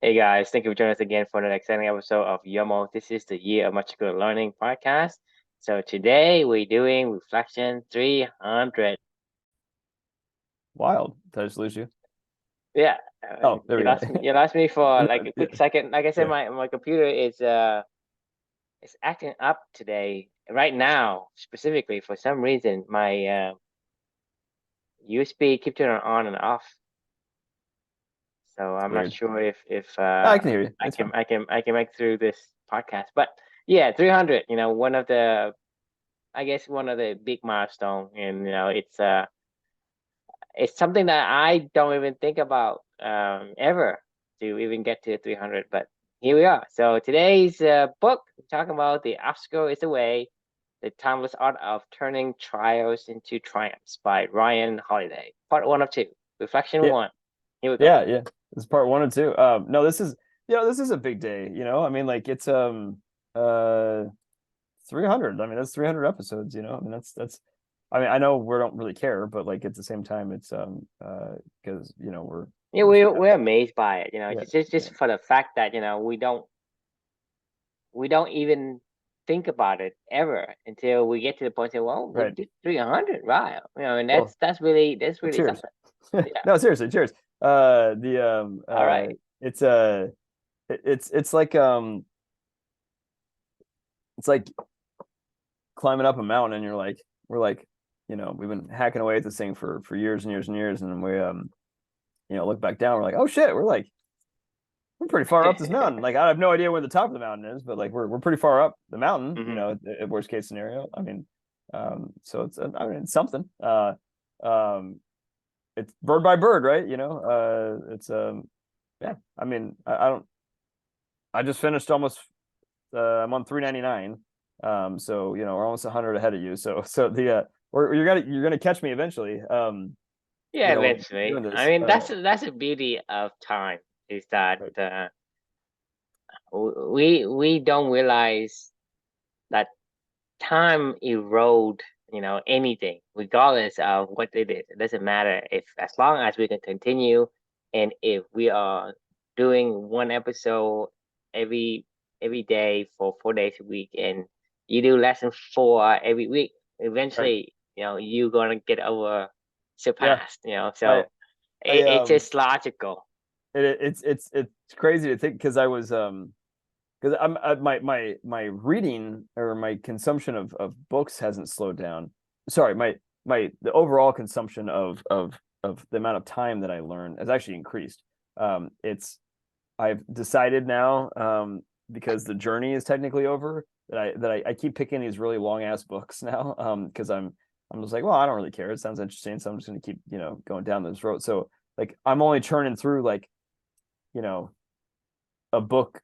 Hey guys, thank you for joining us again for another exciting episode of YOML. This is the Year of Magical Learning podcast. So today we're doing reflection 300. Wild. Did I just lose you? Yeah, Oh, there we go. you lost me for like a Yeah, quick second. Like I said, yeah. my computer is acting up today. Right now, specifically for some reason, my USB keep turning on and off. So It's I'm not weird. sure if I can hear you. I It's can fine. I can make through this podcast. But yeah, 300. One of the I guess one of the big milestone, and it's something that I don't even think about ever to even get to 300. But here we are. So today's book we're talking about the obstacle is the way, the timeless art of turning trials into triumphs by Ryan Holiday. Part one of two, reflection Yeah, one. Here we go. yeah. This is part one and two. No, this is a big day, I mean, like it's uh 300. I mean, that's 300 episodes, I mean, that's I mean, I know we don't really care, but like at the same time, it's because Yeah, we're we're amazed by it. yeah, yeah, Just for the fact that we don't even think about it ever until we get to the point of, well, we right. did 300, right? And Well, that's really cheers. something. Yeah. No, seriously, cheers. The All right. it's it's like it's like climbing up a mountain and we're like, we've been hacking away at this thing for years and years and years, and we look back down, we're like, oh shit, we're pretty far up this mountain. Like, I have no idea where the top of the mountain is, but like we're pretty far up the mountain, Hmm. at worst case scenario. I mean, so it's something. It's bird by bird, right? It's yeah. I mean, I don't. I just finished almost. I'm on 399. So we're almost 100 ahead of you. So the you're gonna catch me eventually. Yeah, When we're eventually. doing I this. mean, that's the beauty of time is that Right, we don't realize that time erode anything regardless of what it is. It doesn't matter if as long as we can continue, and if we are doing one episode every every day for 4 days a week, and you do less than four every week, right. eventually you're gonna get over Yeah. surpassed. I It's just logical. it's crazy to think, because I was because my reading, or my consumption of books, hasn't slowed down. Sorry, my the overall consumption of the amount of time that I learn has actually increased. It's I've decided now, because the journey is technically over, that I keep picking these really long ass books now, because I'm just like, well, I don't really care. It sounds interesting, so I'm just going to keep going down this road. So like I'm only churning through like you know a book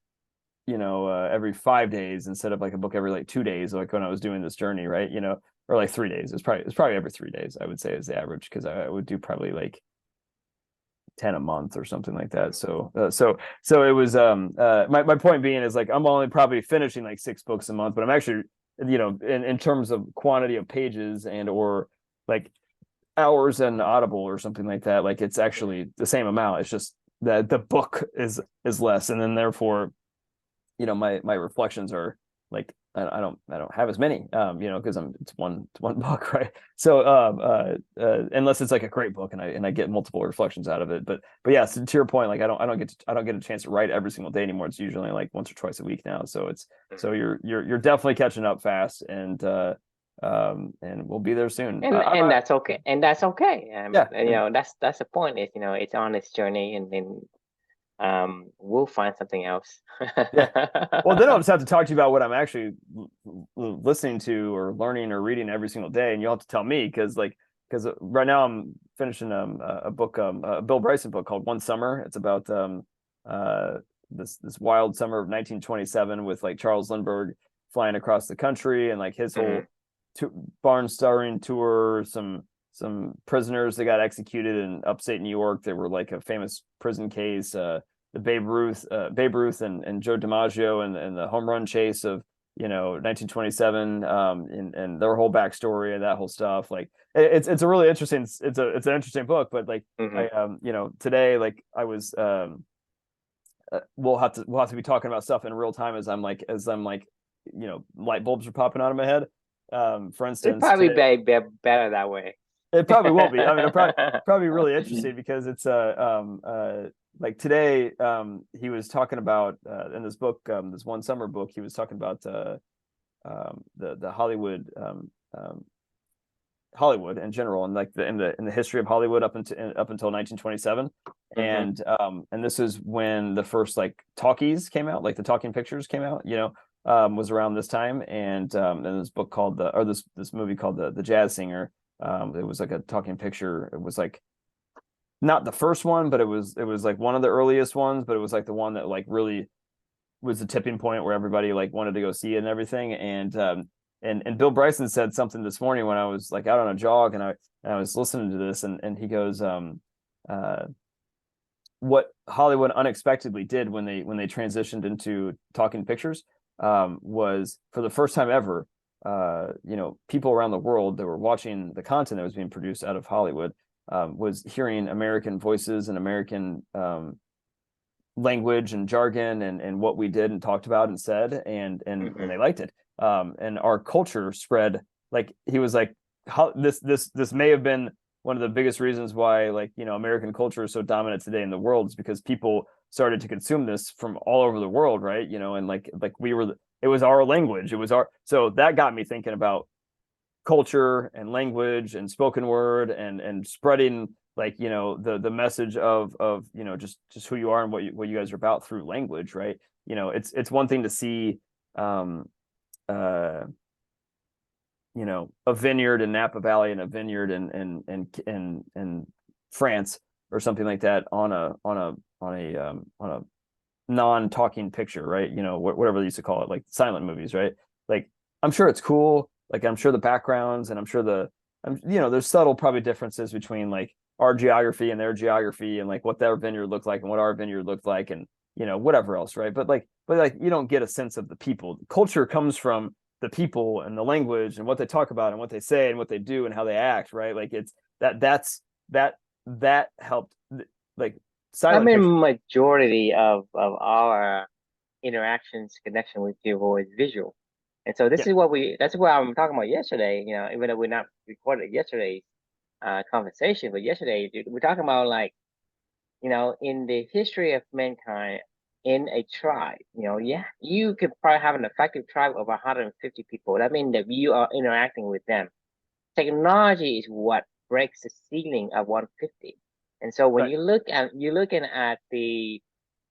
every 5 days, instead of like a book every like 2 days, like when I was doing this journey, right? Or like 3 days. It's probably every 3 days, I would say, is the average, because I would do probably like 10 a month or something like that. So it was my point being is, like, I'm only probably finishing like 6 books a month, but I'm actually, in terms of quantity of pages and or like hours and Audible or something like that, like it's actually the same amount. It's just that the book is less, and then therefore my reflections are like, I don't have as many, because it's one book, right? So unless it's like a great book, and I get multiple reflections out of it. But yeah, so to your point, like I don't get a chance to write every single day anymore. It's usually like once or twice a week now. So you're definitely catching up fast, and we'll be there soon. And that's okay, and that's okay. Yeah, And, that's the point, is it's on its journey, and then we'll find something else. yeah. Well, then I'll just have to talk to you about what I'm actually listening to or learning or reading every single day, and you'll have to tell me, because right now I'm finishing a book, a Bill Bryson book called One Summer. It's about uh this wild summer of 1927, with like Charles Lindbergh flying across the country, and like his Hmm. whole barnstorming tour. Some prisoners that got executed in upstate New York. They were like a famous prison case. The Babe Ruth and Joe DiMaggio, and the home run chase of 1927, and their whole backstory and that whole stuff. Like it's a really interesting, it's an interesting book. But like Hmm. I today, like I was we'll have to be talking about stuff in real time as I'm like, light bulbs are popping out of my head. For It'd instance, probably today, be better that way. it probably won't be. I mean, I'm probably really interesting because it's like today, he was talking about in this book, this one summer book, he was talking about the Hollywood in general, and like in the history of Hollywood up until 1927. And this is when the first like talkies came out, like the talking pictures came out, was around this time. And this book called this movie called the Jazz Singer. It was like a talking picture. It was like not the first one, but it was like one of the earliest ones, but it was like the one that like really was the tipping point where everybody like wanted to go see it and everything. And Bill Bryson said something this morning when I was like out on a jog, and I was listening to this, and he goes, what Hollywood unexpectedly did when they transitioned into talking pictures, was for the first time ever, people around the world that were watching the content that was being produced out of Hollywood, was hearing American voices and American language and jargon and what we did and talked about and said, and they liked it. And our culture spread. Like he was like, this may have been one of the biggest reasons why, like, American culture is so dominant today in the world, is because people started to consume this from all over the world, right? And like it was our language, so that got me thinking about culture and language and spoken word and spreading, like, the message of just who you are and what you guys are about through language, right? It's one thing to see a vineyard in Napa Valley and a vineyard in France or something like that on a non-talking picture, right? Whatever they used to call it, like silent movies, right? Like, I'm sure it's cool. Like, I'm sure the backgrounds, and I'm sure there's subtle probably differences between like our geography and their geography, and like what their vineyard looked like and what our vineyard looked like, and whatever else, right? But you don't get a sense of the people. Culture comes from the people and the language and what they talk about and what they say and what they do and how they act, right? Like it's that helped, like I silent mean, picture. majority of our interactions, connection with people is visual. And so Yeah, that's what I'm talking about yesterday, even though we're not recorded yesterday's conversation, but yesterday we're talking about, like, in the history of mankind, in a tribe, yeah, you could probably have an effective tribe of 150 people. That means that you are interacting with them. Technology is what breaks the ceiling of 150. And so when right. you're looking at the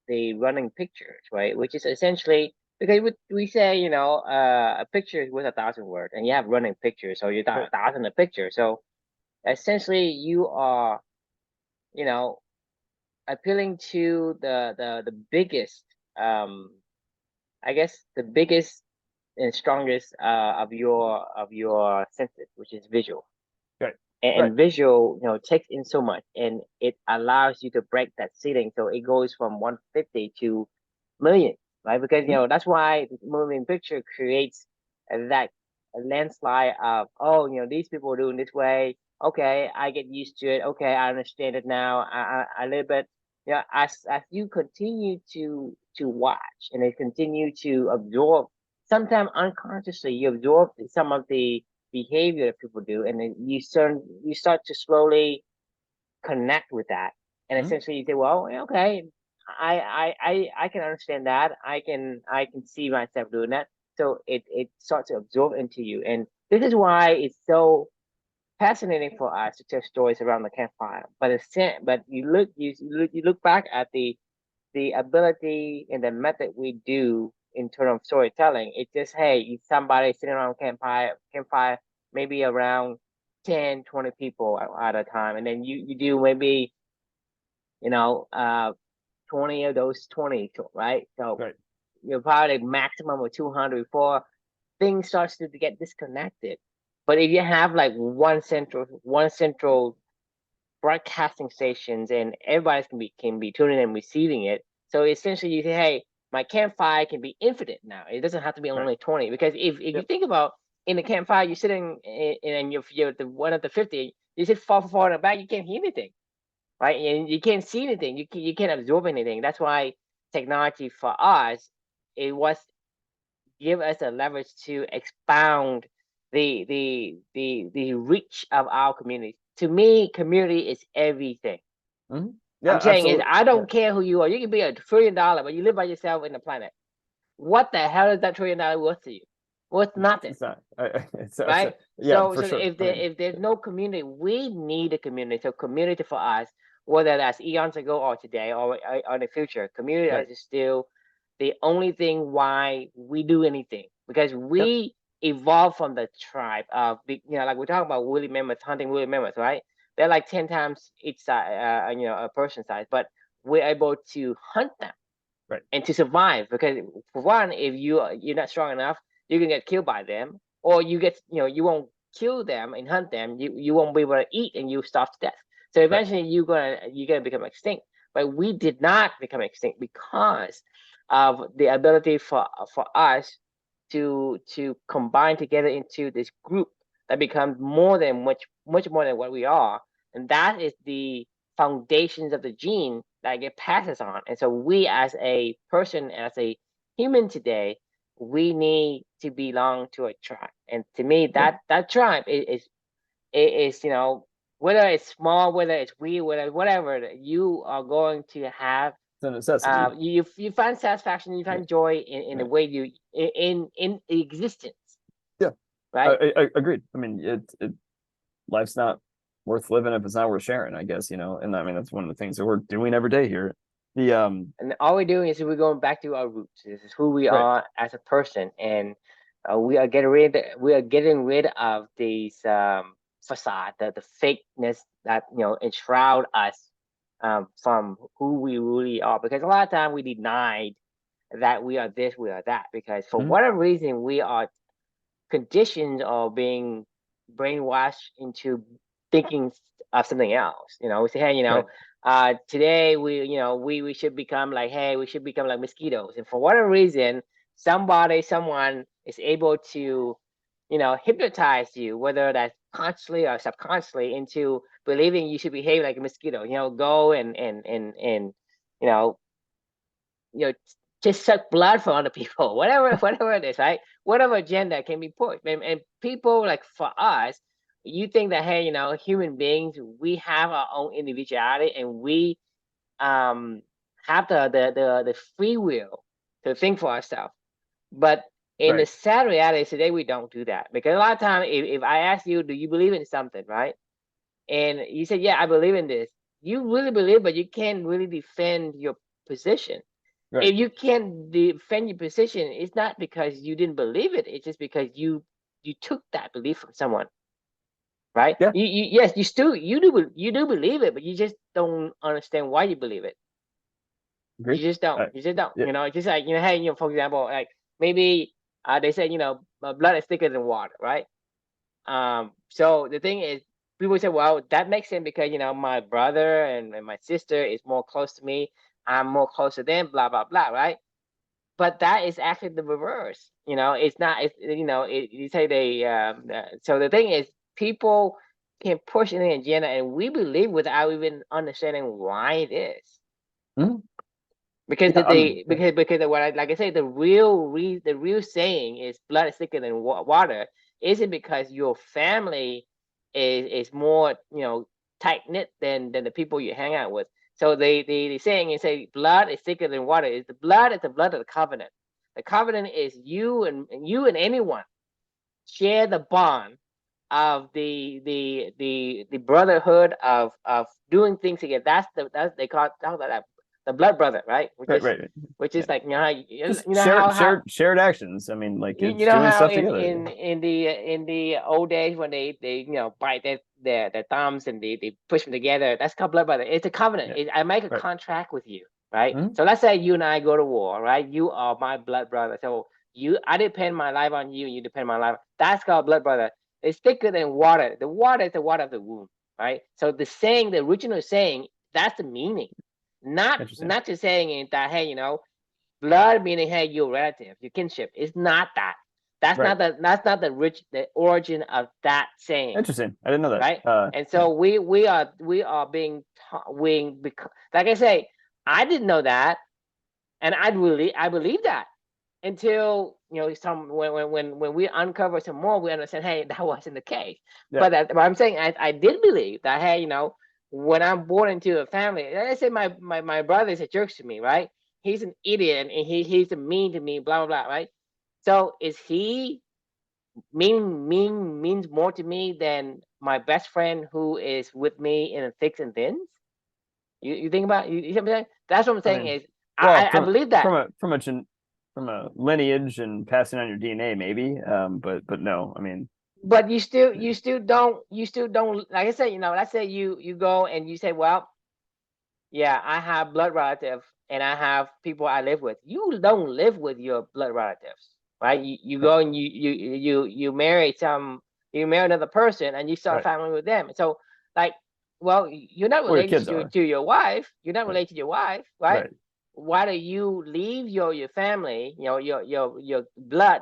running pictures, right? Which is essentially, because we say, a picture is worth 1,000 words, and you have running pictures, so you're Right. 1,000 a picture. So essentially, you are, you know, appealing to the biggest, um, I guess, the biggest and strongest of your senses, which is visual. Right. Right. And visual, takes in so much, and it allows you to break that ceiling. So it goes from 150 to millions, right? Because that's why the moving picture creates that landslide of, oh, these people are doing this way. Okay, I get used to it. Okay, I understand it now. I a little bit. As you continue to watch and they continue to absorb, sometimes unconsciously you absorb some of the behavior that people do, and then you start to slowly connect with that, and Mm-hmm. essentially you say, well, okay, I can understand that. I can see myself doing that. So it starts to absorb into you, and this is why it's so fascinating for us to tell stories around the campfire. But you look back at the ability and the method we do in terms of storytelling. It's just, hey, somebody sitting around campfire, maybe around 10, 20 people at a time, and then you do maybe, you know uh 20 of those 20, right? So Right. you're probably a maximum of 200 before things starts to get disconnected. But if you have like one central broadcasting stations, and everybody can be tuning and receiving it. So essentially, you say, "Hey, my campfire can be infinite now. It doesn't have to be Right. only 20." Because if you Yep. think about, in the campfire, you're sitting and you're the one of the 50. You sit far in the back, you can't hear anything, right? And you can't see anything. You can't absorb anything. That's why technology for us, it was give us a leverage to expound the reach of our community. To me, community is everything. Mm-hmm. I'm Yeah, saying is absolutely. I Yeah. don't care who you are. You can be $1 trillion, but you live by yourself in the planet. What the hell is that $1 trillion worth to you? Worth nothing, It's not. right? Yeah, So for so sure. if I mean, there's no community, we need a community. So community for us, whether that's eons ago or today or in the future, community right. is still the only thing why we do anything, because Yep. we evolved from the tribe of like we're talking about woolly mammoths, hunting woolly mammoths, right? They're like 10 times each size, a person size, but we're able to hunt them Right. and to survive. Because for one, if you're not strong enough, you can get killed by them, or you won't kill them and hunt them. You won't be able to eat, and you starve to death. So Right. eventually, you're gonna become extinct. But we did not become extinct because of the ability for us to combine together into this group that becomes much more than what we are, and that is the foundations of the gene that get passes on. And so we, as a person, as a human today, we need to belong to a tribe. And to me, Yeah. that tribe is whether it's small, whether it's weird, whatever, you are going to have. It's a necessity. You find satisfaction, you Yeah. find joy in the Right. way you in existence, Yeah. right? I agreed. I mean, life's not worth living if it's not worth sharing, I guess, and I mean that's one of the things that we're doing every day here. The And all we're doing is we're going back to our roots. This is who we Right. are as a person, and we are getting rid of these facade, the fakeness that enshroud us from who we really are. Because a lot of time we denied that we are this, we are that, because for Mhm. whatever reason we are conditioned or being brainwashed into thinking of something else. We say, hey, Right. today we should become like, hey, we should become like mosquitoes. And for whatever reason, someone is able to, hypnotize you, whether that's consciously or subconsciously, into believing you should behave like a mosquito. Go and you know you know, just suck blood from other people, whatever it is, right? Whatever agenda can be pushed. And people, like, for us, you think that, hey, human beings, we have our own individuality, and we um have the free will to think for ourselves. But in the Right. sad reality today, we don't do that. Because a lot of time, if I ask you, do you believe in something, right? And you say, yeah, I believe in this. You really believe, but you can't really defend your position. Right. If you can't defend your position, it's not because you didn't believe it. It's just because you took that belief from someone, right? Yeah. Yes, you do believe it, but you just don't understand why you believe it. Agree. You just don't. Uh, You just don't. yeah. It's just like, hey, for example, like, maybe they say, blood is thicker than water, right? So the thing is, people say, well, that makes sense because my brother and my sister is more close to me. I'm more close to them. Blah blah blah, right? But that is actually the reverse. It's not. You say so the thing is, people can push an agenda, and we believe without even understanding why it is. Mhm. Because Yeah. Yeah. what like I say, the real saying is blood is thicker than water. Isn't because your family is more tight knit than the people you hang out with. So the saying is, say, blood is thicker than water. Is the blood of the covenant. The covenant is you and anyone share the bond of the brotherhood of doing things together. That's they call that the blood brother, right? Which Right. is Right. which Yeah. is like, Just how shared actions. I mean, like you it's know doing how stuff in together. in in the in the old days when they bite their thumbs and they push them together. That's called blood brother. It's a covenant. Yeah. I make a Right. contract with you, right? Mhm. So let's say you and I go to war, right? You are my blood brother. So I depend my life on you, and you depend my life. That's called blood brother. It's thicker than water. The water is the water of the womb, right? So the original saying, that's the meaning. Not Interesting. not just saying it that, hey, blood meaning, hey, your relative, your kinship. It's not that. That's Right. not the origin of that saying, Interesting. I didn't know that. right? And Yeah. so we are being like I say, I didn't know that, And I believe that until some when we uncover some more, we understand, hey, that wasn't the case. Yeah. But I'm saying I did believe that, hey, when I'm born into a family, let's say my brother is a jerk to me, right? He's an idiot and he's mean to me, blah blah blah, right? So is he means more to me than my best friend who is with me in the thick and thins? You think about you see what I'm saying? That's what I'm I saying mean, is well, I believe that. from a lineage and passing on your DNA, maybe. But no, I mean, But you still don't, like I said, let's say you go and you say, well, yeah, I have blood relatives and I have people I live with. You don't live with your blood relatives, right? You go and you marry you marry another person and you start a right, family with them. So, like, well, you're not well, your related kids are, to your wife. You're not right, related to your wife, right? right, Why do you leave your family, your blood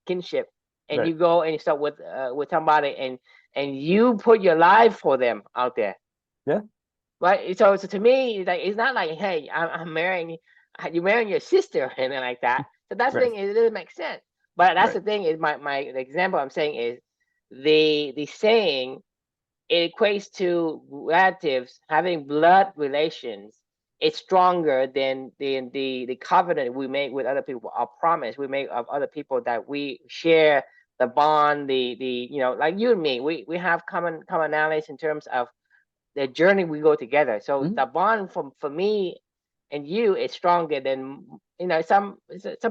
kinship, and right. you go and you start with somebody and you put your life for them out there? Yeah, Right. So to me, like, it's not like, hey, I'm marrying you marrying your sister or anything like that. So that's the right, thing, it doesn't make sense. But that's right. the thing is the example I'm saying is the saying, it equates to relatives having blood relations. It's stronger than the covenant we make with other people, our promise we make of other people, that we share the bond, the like you and me, we have commonalities in terms of the journey we go together. So Mhm. the bond for me and you is stronger than some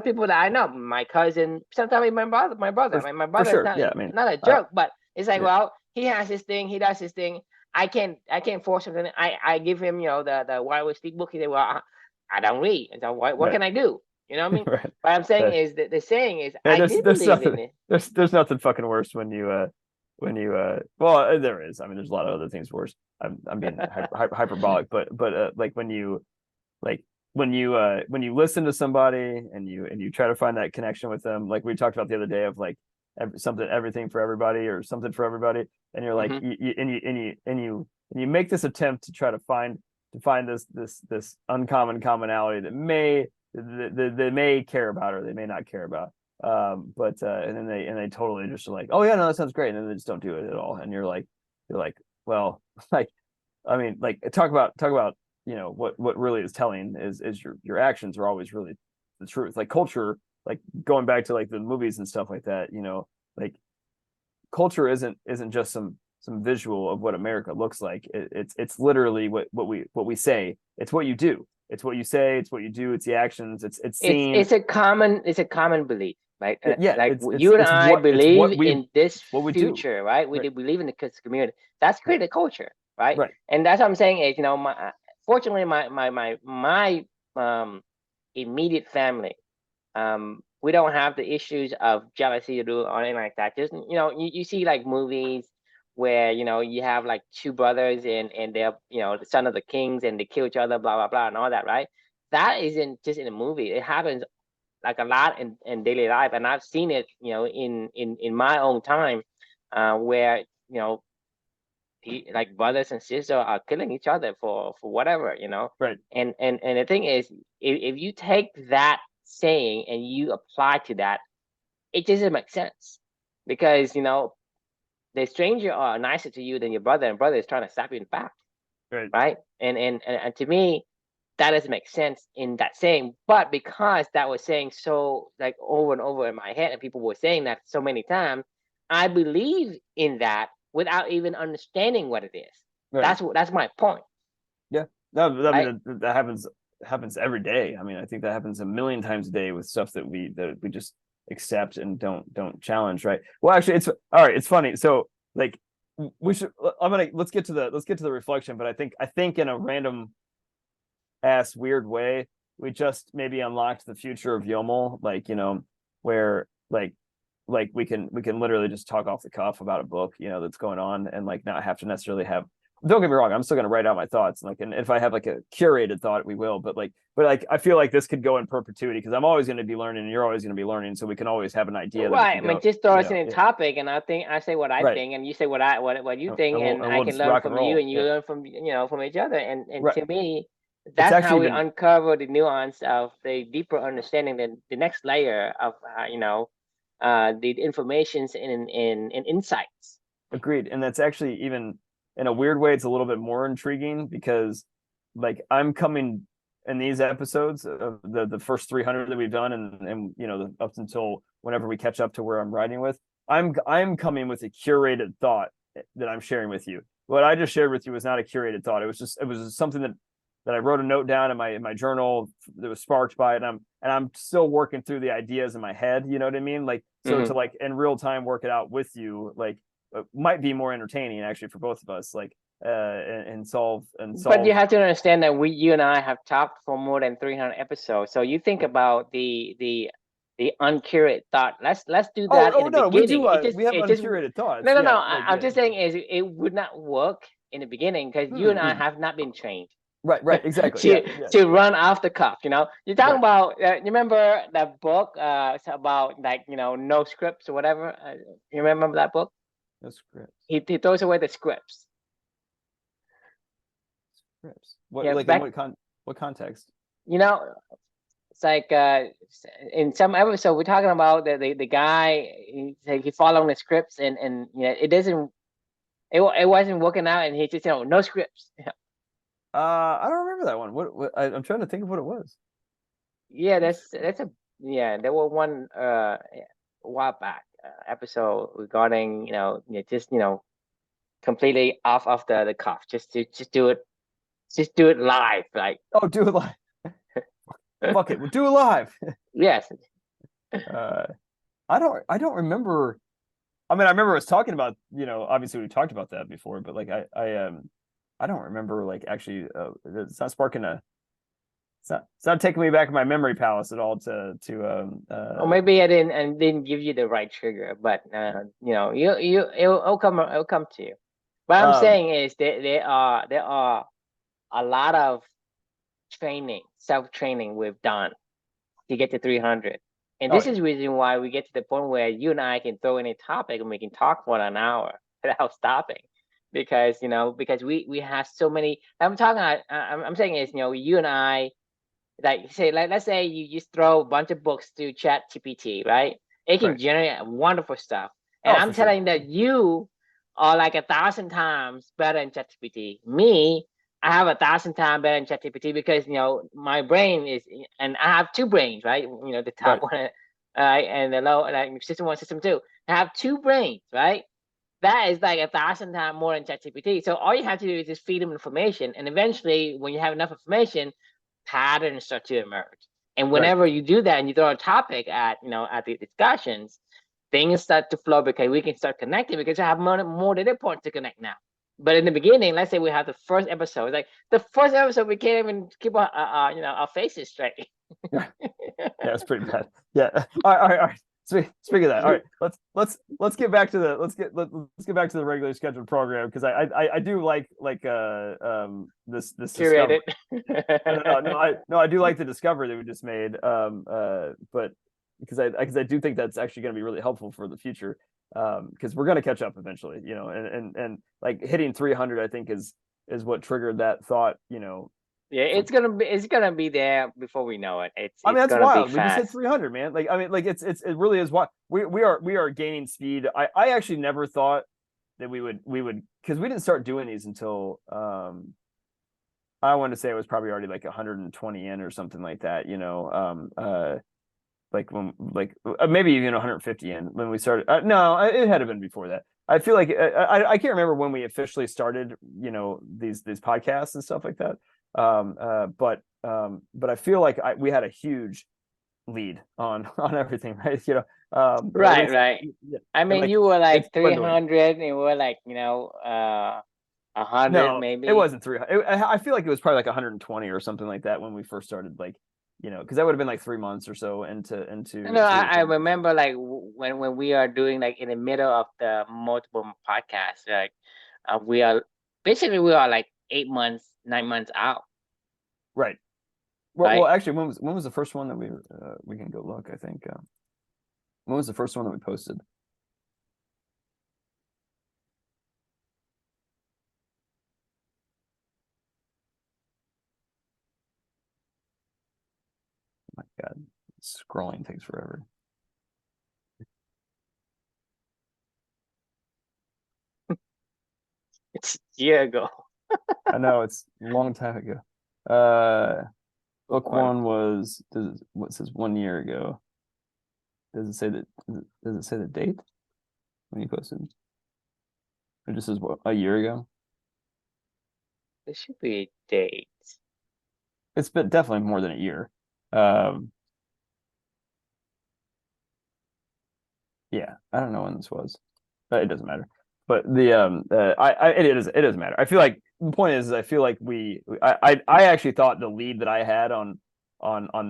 people that I know, my cousin, sometimes even my brother. For I mean, my for brother is sure. Yeah, I mean, not a uh, jerk, but it's like, yeah, well, he has his thing, he does his thing. I can't force him. I give him the Why We Speak book. He said, well, I don't read, and so what right, can I do? You know what I mean? right. What I'm saying Uh, is that the saying is yeah, I did there's believe nothing in it. there's nothing fucking worse when you well, there is. I mean, there's a lot of other things worse. I'm being hyperbolic, but like like when you listen to somebody and you try to find that connection with them, like we talked about the other day, of like everything for everybody or something for everybody, and you're like Hmm. you make this attempt to try to find this uncommon commonality that they may care about or they may not care about, but and then they totally just are like, oh yeah, no, that sounds great, and then they just don't do it at all, and you're like, well, like, I mean, like, talk about, what really is telling is your actions are always really the truth. Like culture, like going back to like the movies and stuff like that, like culture isn't just some visual of what America looks like. It's literally what we say. It's what you do. It's what you say. It's what you do. It's the actions. It's seeing. It's a common belief, right? Yeah, Like you and I it's believe in this what we do. future, right? We Right, believe in the community. That's right, created culture, right? right, And that's what I'm saying is, fortunately, my immediate family, we don't have the issues of jealousy or anything like that. Just you see like movies where you have like two brothers and they're the son of the kings and they kill each other, blah blah blah, and all that, right? That isn't just in a movie. It happens like a lot in daily life, and I've seen it in my own time, where like brothers and sisters are killing each other for whatever, right. and the thing is, if you take that saying and you apply to that, it doesn't make sense, because the stranger are nicer to you than your brother, and brother is trying to stab you in the back, Right. right? And to me, that doesn't make sense in that saying. But because that was saying so like over and over in my head, and people were saying that so many times, I believe in that without even understanding what it is. Right. That's my point, Yeah. No, I right? mean that happens every day. I mean, I think that happens a million times a day with stuff that we just accept and don't challenge, right? Well, actually, it's all right. It's funny. So, like, we should. Let's get to the reflection. But I think in a random ass weird way, we just maybe unlocked the future of YOML, like, where we can literally just talk off the cuff about a book, that's going on, and like not have to necessarily have. Don't get me wrong, I'm still going to write out my thoughts, and if I have like a curated thought, we will. But I feel like this could go in perpetuity because I'm always going to be learning, and you're always going to be learning, so we can always have an idea that we Right. can I mean, go, just throw us in a yeah, topic, and I say what I right, think, and you say what you think, and and I we'll can just learn rock and from you, roll, and you yeah, learn from from each other. And right, to me, it's That's how actually we even uncover the nuance of the deeper understanding, the next layer of the informations in insights. agreed. And that's actually even in a weird way, it's a little bit more intriguing because like I'm coming in these episodes of the first 300 that we've done and up until whenever we catch up to where I'm writing with, I'm coming with a curated thought that I'm sharing with you. What I just shared with you was not a curated thought. It was something that I wrote a note down in my journal that was sparked by it. And I'm still working through the ideas in my head. You know what I mean? Like, so to like in real time work it out with you, like might be more entertaining actually for both of us. Like, and solve. But you have to understand that you and I have talked for more than 300 episodes. So you think about the uncurated thought. Let's do that in the No, we beginning. do. We have It just uncurated thoughts. no. Yeah, I'm just saying is it would not work in the beginning because you and I have not been trained Right, exactly. to Yeah. to run off the cuff. You're talking Right. about. You remember that book? It's about like no scripts or whatever. You remember that book? No scripts. He throws away the scripts. Scripts. What Yeah, like in back. what context? It's like in some episode we're talking about the guy he following the scripts and it wasn't working out and he just no scripts. I don't remember that one. I'm trying to think of what it was. Yeah, that's a yeah. There was one a while back episode regarding just completely off of the cuff. Just do it live like. Oh, do it live. Fuck it, we'll do it live. Yes. uh, I don't remember. I mean, I remember us talking about obviously we talked about that before, but like I don't remember like actually. It's not sparking a. It's not taking me back in my memory palace at all Or maybe I didn't give you the right trigger, but it'll come to you. What I'm um saying is there are a lot of training, self training we've done to get to 300, and oh this yeah. is the reason why we get to the point where you and I can throw in a topic and we can talk for an hour without stopping, because we have so many. I'm saying is you and I like say let's say you just throw a bunch of books to chat gpt, right? It can Right. generate wonderful stuff, and Oh, I'm for sure. telling that you are like 1,000 times better than ChatGPT. Me, I have 1,000 times better than ChatGPT because my brain is, and I have two brains, right? The top Right. one, and the low, like system one, system two. I have two brains, right? That is like 1,000 times more than ChatGPT. So all you have to do is just feed them information, and eventually, when you have enough information, patterns start to emerge. And Right. whenever you do that, and you throw a topic at the discussions, things start to flow because we can start connecting because I have more data points to connect now. But in the beginning, let's say we have the first episode, like the first episode, we can't even keep our faces straight. Yeah. Yeah, it's pretty bad. Yeah. All right. Speaking of that, all right, let's get back to the let's get back to the regularly scheduled program because I do like this Curated. discovery. No, I do like the discovery that we just made. But because I do think that's actually going to be really helpful for the future. Because we're going to catch up eventually, and like hitting 300, I think is what triggered that thought, Yeah, from it's gonna be there before we know it. It's I mean, it's that's gonna be wild. We just hit fast. 300, man. Like, I mean, like it really is what we are gaining speed. I actually never thought that we would because we didn't start doing these until I want to say it was probably already like 120 in or something like that, like when like maybe even 150 in when we started. No, it had been before that. I feel like I can't remember when we officially started, these podcasts and stuff like that. But I feel like we had a huge lead on everything, right? Or at Right, least, right. yeah. I And mean, like you were it's like dwindling. 300, and we were like 100 No, it maybe. wasn't 300. I feel like it was probably like 120 or something like that when we first started, like, because that would have been like 3 months or so No, I to remember like when we are doing like in the middle of the multiple podcasts, like we are basically we are like 8 months, 9 months out, right. Well, right? actually, when was the first one that we can go look? I think when was the first one that we posted? God, scrolling takes forever. It's a year ago. I know it's a long time ago. Book one. one was what says 1 year ago. Does it say that? Does it say the date when you posted? It just says what, a year ago. There should be a date. It's been definitely more than a year. Um, yeah, I don't know when this was, but it doesn't matter. But it doesn't matter. I feel like the point is I feel like I actually thought the lead that I had on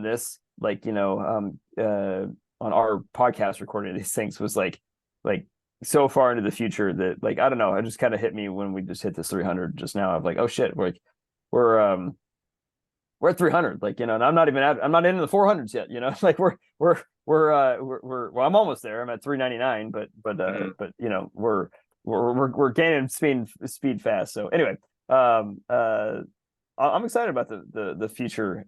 this, like, on our podcast recording of these things was like so far into the future that, like, I don't know, it just kind of hit me when we just hit this 300 just now. I'm like, oh shit, we're at 300, like, and I'm not into the 400s yet, like well, I'm almost there. I'm at 399, but we're gaining speed fast. So anyway, I'm excited about the future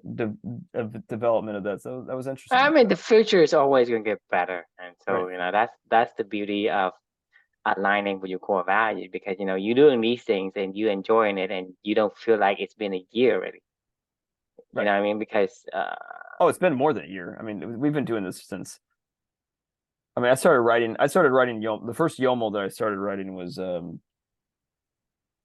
of development of that. So that was interesting. I mean, the future is always going to get better, and so Right. that's the beauty of aligning with your core value, because you're doing these things and you enjoying it, and you don't feel like it's been a year already. You Right. know what I mean? Because Oh, it's been more than a year. I mean, we've been doing this since. I mean, I started writing YOML. The first YOML that I started writing was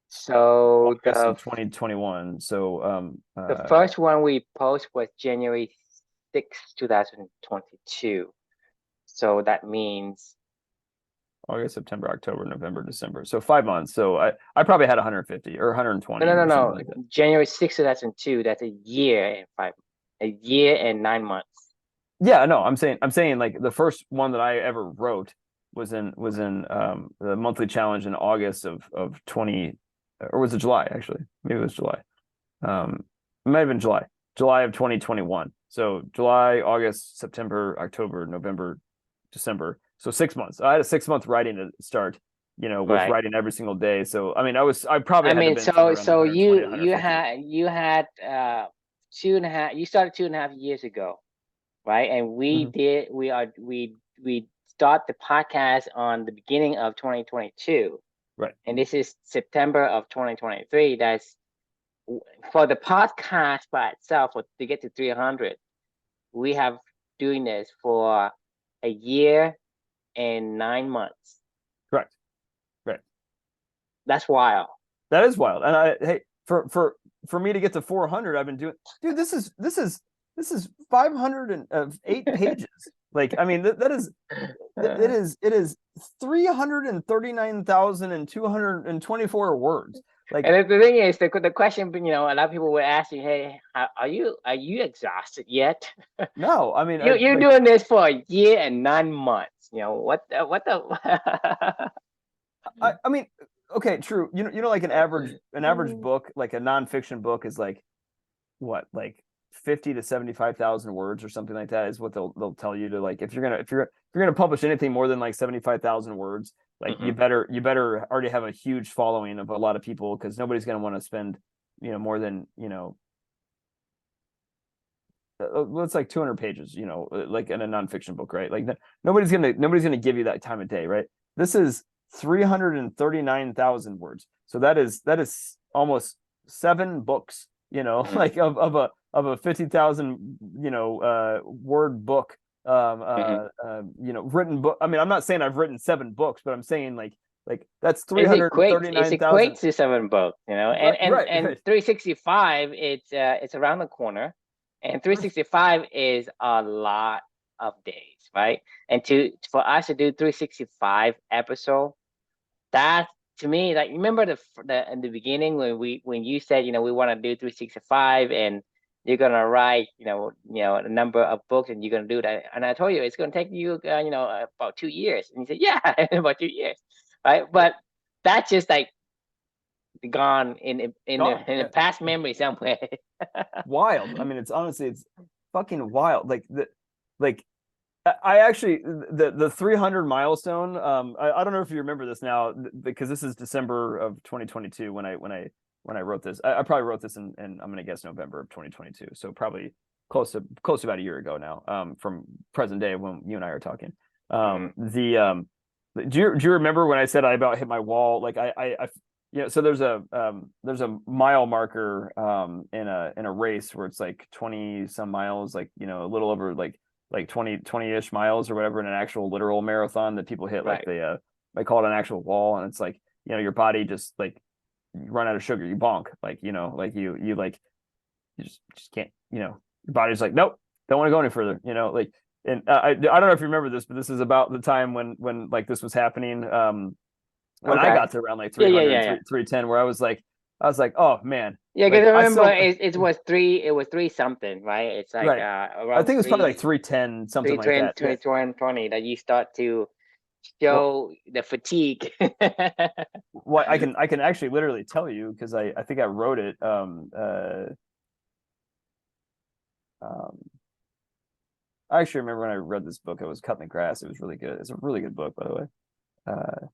so August of 2021. So the first one we post was January 6th, 2022. So that means August, September, October, November, December. So 5 months. So I probably had 150 or 120 or something like that. January 6th, 2002. That's a year and 9 months. Yeah, no, I'm saying like the first one that I ever wrote was in the monthly challenge in August of 20, or was it July actually? Maybe it was July. It might have been July of 2021. So July, August, September, October, November, December. So 6 months. I had a 6 month writing to start, with Right. writing every single day. So I mean, I probably I had to mean, been somewhere around the so 120 to you 150. had 2.5. You started 2.5 years ago, right? And Mhm. we start the podcast on the beginning of 2022, Right. and this is September of 2023. That's for the podcast by itself. To get to 300, we have doing this for a year and 9 months. Correct. Right. That's wild. That is wild. And hey, for me to get to 400, I've been doing, dude, this is 508 pages. Like, I mean, that is, it is 339,224 words. Like, And the thing is, the question, a lot of people were asking, "Hey, are you exhausted yet? no, I mean, You're doing this for a year and 9 months. What the?" I mean, okay, true. Like an average book, like a nonfiction book, is like what, like 50 to 75,000 words or something like that is what they'll tell you to, like, if you're gonna publish anything more than like 75,000 words, like you better already have a huge following of a lot of people, because nobody's gonna want to spend more than it's like 200 pages, like in a nonfiction book, right? Like nobody's gonna give you that time of day, right? This is 339,000 words, so that is almost 7 books, like of a 50,000 word book, written book. I mean, I'm not saying I've written 7 books, but I'm saying like that's It 339,000. equates to 7 books, and Right, and right, and right. 365, it's around the corner, and 365 is a lot of days, right? And for us to do 365 episode, that, to me, like, remember the in the beginning when you said, we want to do 365, and you're gonna write, a number of books, and you're gonna do that, and I told you it's gonna take you, about 2 years, and you said, yeah, about 2 years, right? But that's just like gone Gone. in the Yeah. past memory somewhere. Wild. I mean, it's fucking wild. Like I actually, the 300 milestone. I don't know if you remember this now, because this is December of 2022 when I wrote this. I probably wrote this in I'm gonna guess November of 2022. So probably close to about a year ago now, from present day when you and I are talking. Mm. Do you remember when I said I about hit my wall? Like so there's a mile marker in a race where it's like 20 some miles, like a little over like 20-ish miles or whatever, in an actual literal marathon that people hit. Like Right. they call it an actual wall, and it's like your body just like, you run out of sugar, you bonk, like like you like you just can't, your body's like, nope, don't want to go any further, like. And I don't know if you remember this, but this is about the time when like this was happening, when I Okay. got to around like Yeah, 300, yeah. 310, where I was like, oh man, Yeah, because like I I remember still, it was three something, right? It's like right, I around think it was probably like 310, something like 320, that. Yeah. 20 that you start to Well, show the fatigue. what I can actually literally tell you, because I think I wrote it. Um I actually remember when I read this book, I was cutting the grass. It was really good. It's a really good book, by the way. Uh,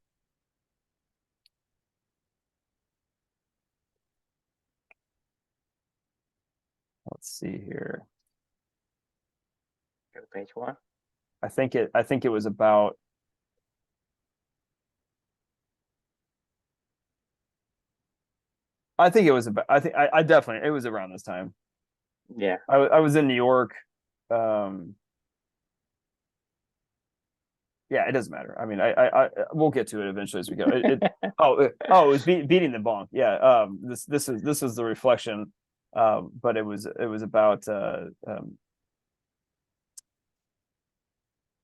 let's see here. Page one. I think it was about. I think it was about. I definitely, it was around this time. Yeah. I was in New York. Um, yeah, it doesn't matter. I mean, we'll get to it eventually as we go. It was beating the bonk. Yeah. This is the reflection. But it was about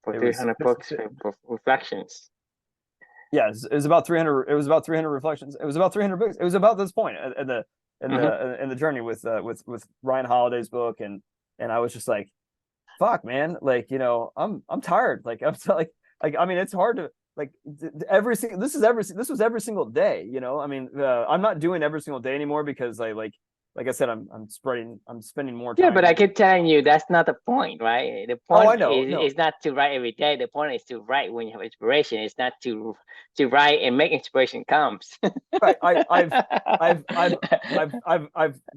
For it was 300 books for reflections. yeah, it was about 300. It was about 300 reflections. It was about 300 books. It was about this point in the Hmm. journey with Ryan Holiday's book, and I was just like, fuck, man, like I'm tired. Like I'm so, like I mean, it's hard to like every single. This was every single day. I mean, I'm not doing every single day anymore because like I said, I'm spending more Yeah, but I time. keep telling you that's not the point, right? The Oh, I point know, no, is not to write every day. The point is to write when you have inspiration. It's not to write and make inspiration comes. right. I've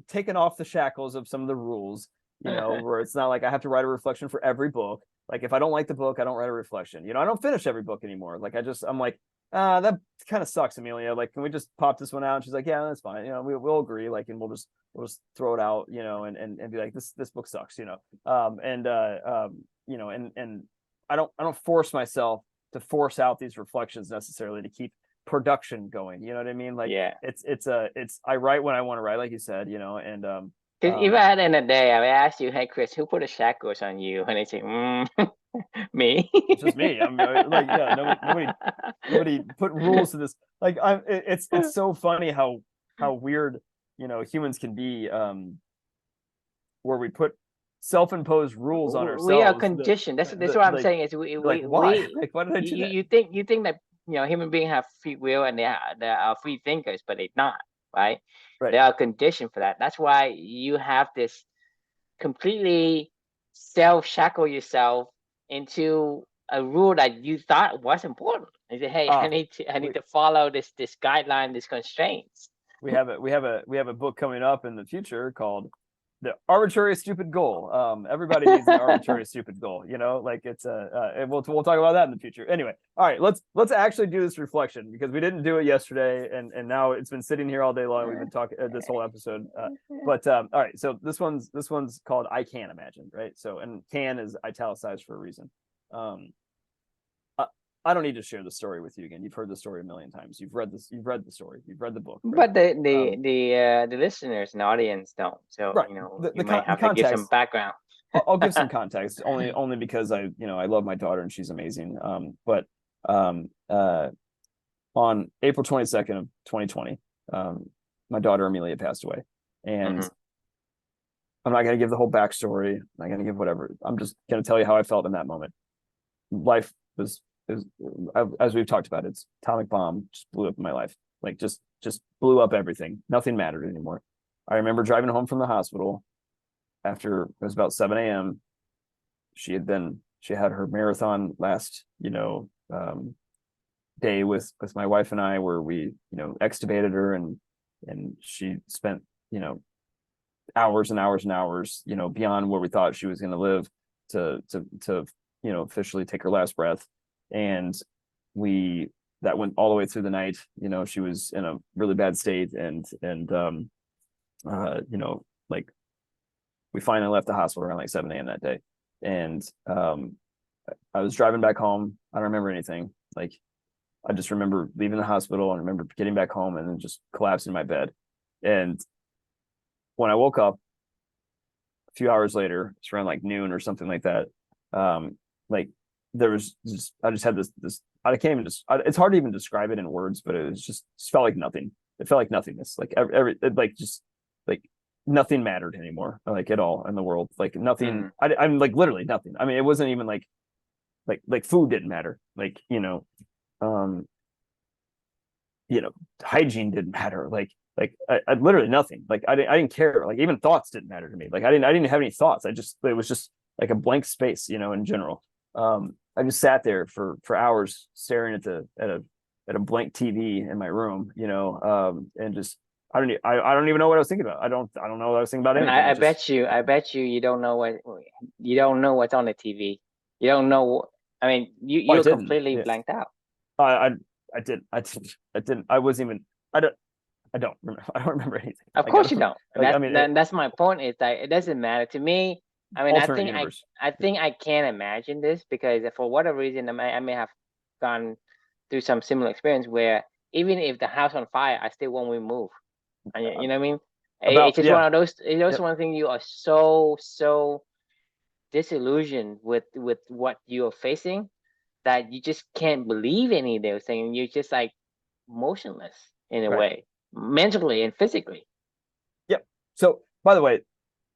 taken off the shackles of some of the rules, where it's not like I have to write a reflection for every book. Like if I don't like the book, I don't write a reflection. I don't finish every book anymore. Like I'm like, that kind of sucks, Amelia. Like, can we just pop this one out? And she's like, yeah, that's fine. We'll agree. Like, and we'll just throw it out, and be like, this book sucks, and I don't force myself to force out these reflections necessarily to keep production going. You know what I mean? Like Yeah. it's I write when I want to write, like you said, and Because if I had in a day, I would ask you, hey, Chris, who put the shackles on you? And they say, me. it's just me. I'm like, yeah, nobody put rules to this. Like it's so funny how weird, humans can be, where we put self-imposed rules on We are ourselves conditioned. That's what I'm like saying is like why? Like why did I do that? you think that human beings have free will and they are free thinkers, but they're not, right? Right. They are conditioned for that. That's why you have this completely self shackle yourself into a rule that you thought was important. You say, hey, Ah, I we need to follow this guideline, these constraints. we have a book coming up in the future called The Arbitrary Stupid Goal. Everybody needs an arbitrary stupid goal, like it's and we'll talk about that in the future. Anyway, all right, let's actually do this reflection, because we didn't do it yesterday, and now it's been sitting here all day long. We've been talking this whole episode, but all right, so this one's called I Can Imagine, right? So, and can is italicized for a reason. um I don't need to share the story with you again. You've heard the story a million times. You've read this. You've read the story. You've read the book, right? But Um, the listeners and audience don't. So right. you might The have to give some context. background. I'll give some context, only because I love my daughter and she's amazing. But um, on April 22nd of 2020, my daughter Amelia passed away, and Hmm. I'm not going to give the whole backstory. I'm not going to give whatever. I'm just going to tell you how I felt in that moment. Life was, as we've talked about, it's atomic bomb just blew up my life. Like just blew up everything. Nothing mattered anymore. I remember driving home from the hospital after it was about 7 a.m. She had her marathon last, day with my wife and I, where we, extubated her, and she spent, hours and hours and hours, beyond where we thought she was going to live to officially take her last breath. And that went all the way through the night. She was in a really bad state, and like we finally left the hospital around like 7 a.m. that day. And I was driving back home. I don't remember anything. Like, I just remember leaving the hospital and remember getting back home and then just collapsing in my bed. And when I woke up a few hours later, it's around like noon or something like that. Like there was I just had this, I can't even it's hard to even describe it in words, but it just felt like nothing. It felt like nothingness. Like just like nothing mattered anymore, like at all in the world. Like nothing. I'm like literally nothing. I mean, it wasn't even like food didn't matter. Like, um, hygiene didn't matter. I literally nothing. Like I didn't care. Like even thoughts didn't matter to me. Like I didn't have any thoughts. It was just like a blank space, in general. I just sat there for hours staring at a blank TV in my room, and just I don't even know what I was thinking about. I don't know what I was thinking about And anything. I bet you don't know what's on the TV. You don't know. I mean, I you're didn't. completely Yeah. blanked out. I didn't. I wasn't even. I don't remember. I don't remember anything. Of Like I course you don't. don't. Like I mean, That's my point. Is that it doesn't matter to me. I mean, alternate universe. I think I can imagine this because for whatever reason, I may have gone through some similar experience where even if the house on fire, I still won't move. And you know what I mean? It's just Yeah. one of those. It's just Yep. one thing you are so disillusioned with what you're facing that you just can't believe any of those things. You're just like motionless in a Right. way, mentally and physically. Yep. So, by the way,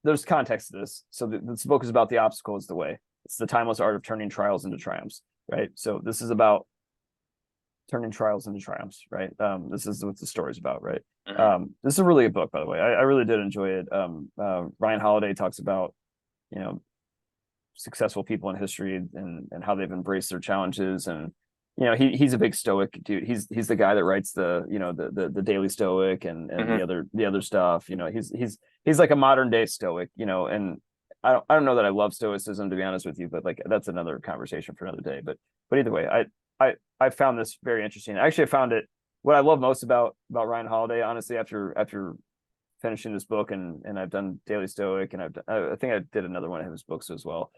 there's context to this. So this book is about the obstacle is the way. It's the timeless art of turning trials into triumphs. Right. So this is about turning trials into triumphs. Right. This is what the story's about. Right. This is really a book, by the way. I really did enjoy it. Ryan Holiday talks about, successful people in history and how they've embraced their challenges. And he's a big Stoic dude. He's the guy that writes the Daily Stoic and the other stuff. He's like a modern day Stoic. And I don't know that I love Stoicism, to be honest with you, but like that's another conversation for another day. But either way, I found this very interesting. Actually, I found it, what I love most about Ryan Holiday, honestly, after finishing this book, and I've done Daily Stoic, and I think I did another one of his books as well.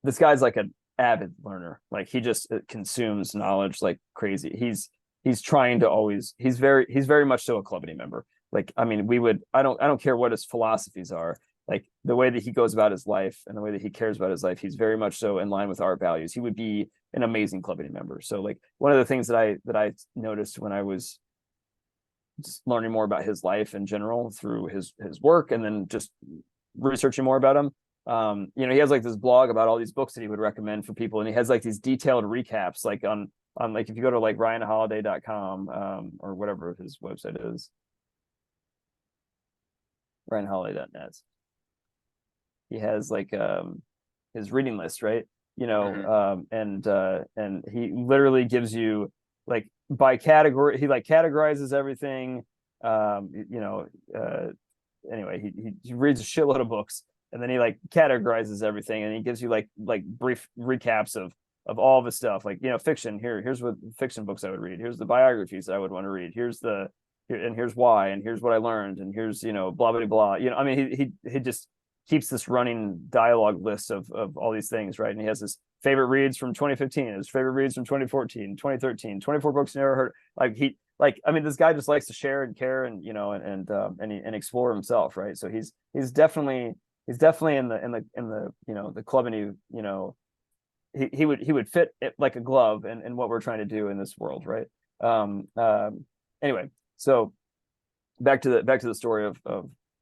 This guy's like an avid learner. Like he just consumes knowledge like crazy. He's trying to always, he's very much so a Clubity member. Like, I mean, I don't care what his philosophies are. Like the way that he goes about his life and the way that he cares about his life, he's very much so in line with our values. He would be an amazing Clubity member. So like one of the things that I noticed when I was just learning more about his life in general through his work, and then just researching more about him, he has like this blog about all these books that he would recommend for people, and he has like these detailed recaps, like on like if you go to like ryanholiday.com, or whatever his website is, ryanholiday.net, he has like his reading list, right? And he literally gives you like by category, he like categorizes everything. Anyway, he reads a shitload of books, and then he like categorizes everything, and he gives you like brief recaps of all the stuff, like fiction. Here's what fiction books I would read. Here's the biographies I would want to read. Here's why, and here's what I learned, and here's blah blah blah. I mean, he just keeps this running dialogue list of all these things, right? And he has his favorite reads from 2015, his favorite reads from 2014, 2013, 24 books you never heard. I mean, this guy just likes to share and care, and and explore himself, right? So he's definitely in the club, and he would fit it like a glove in what we're trying to do in this world, right? Anyway, so back to the story of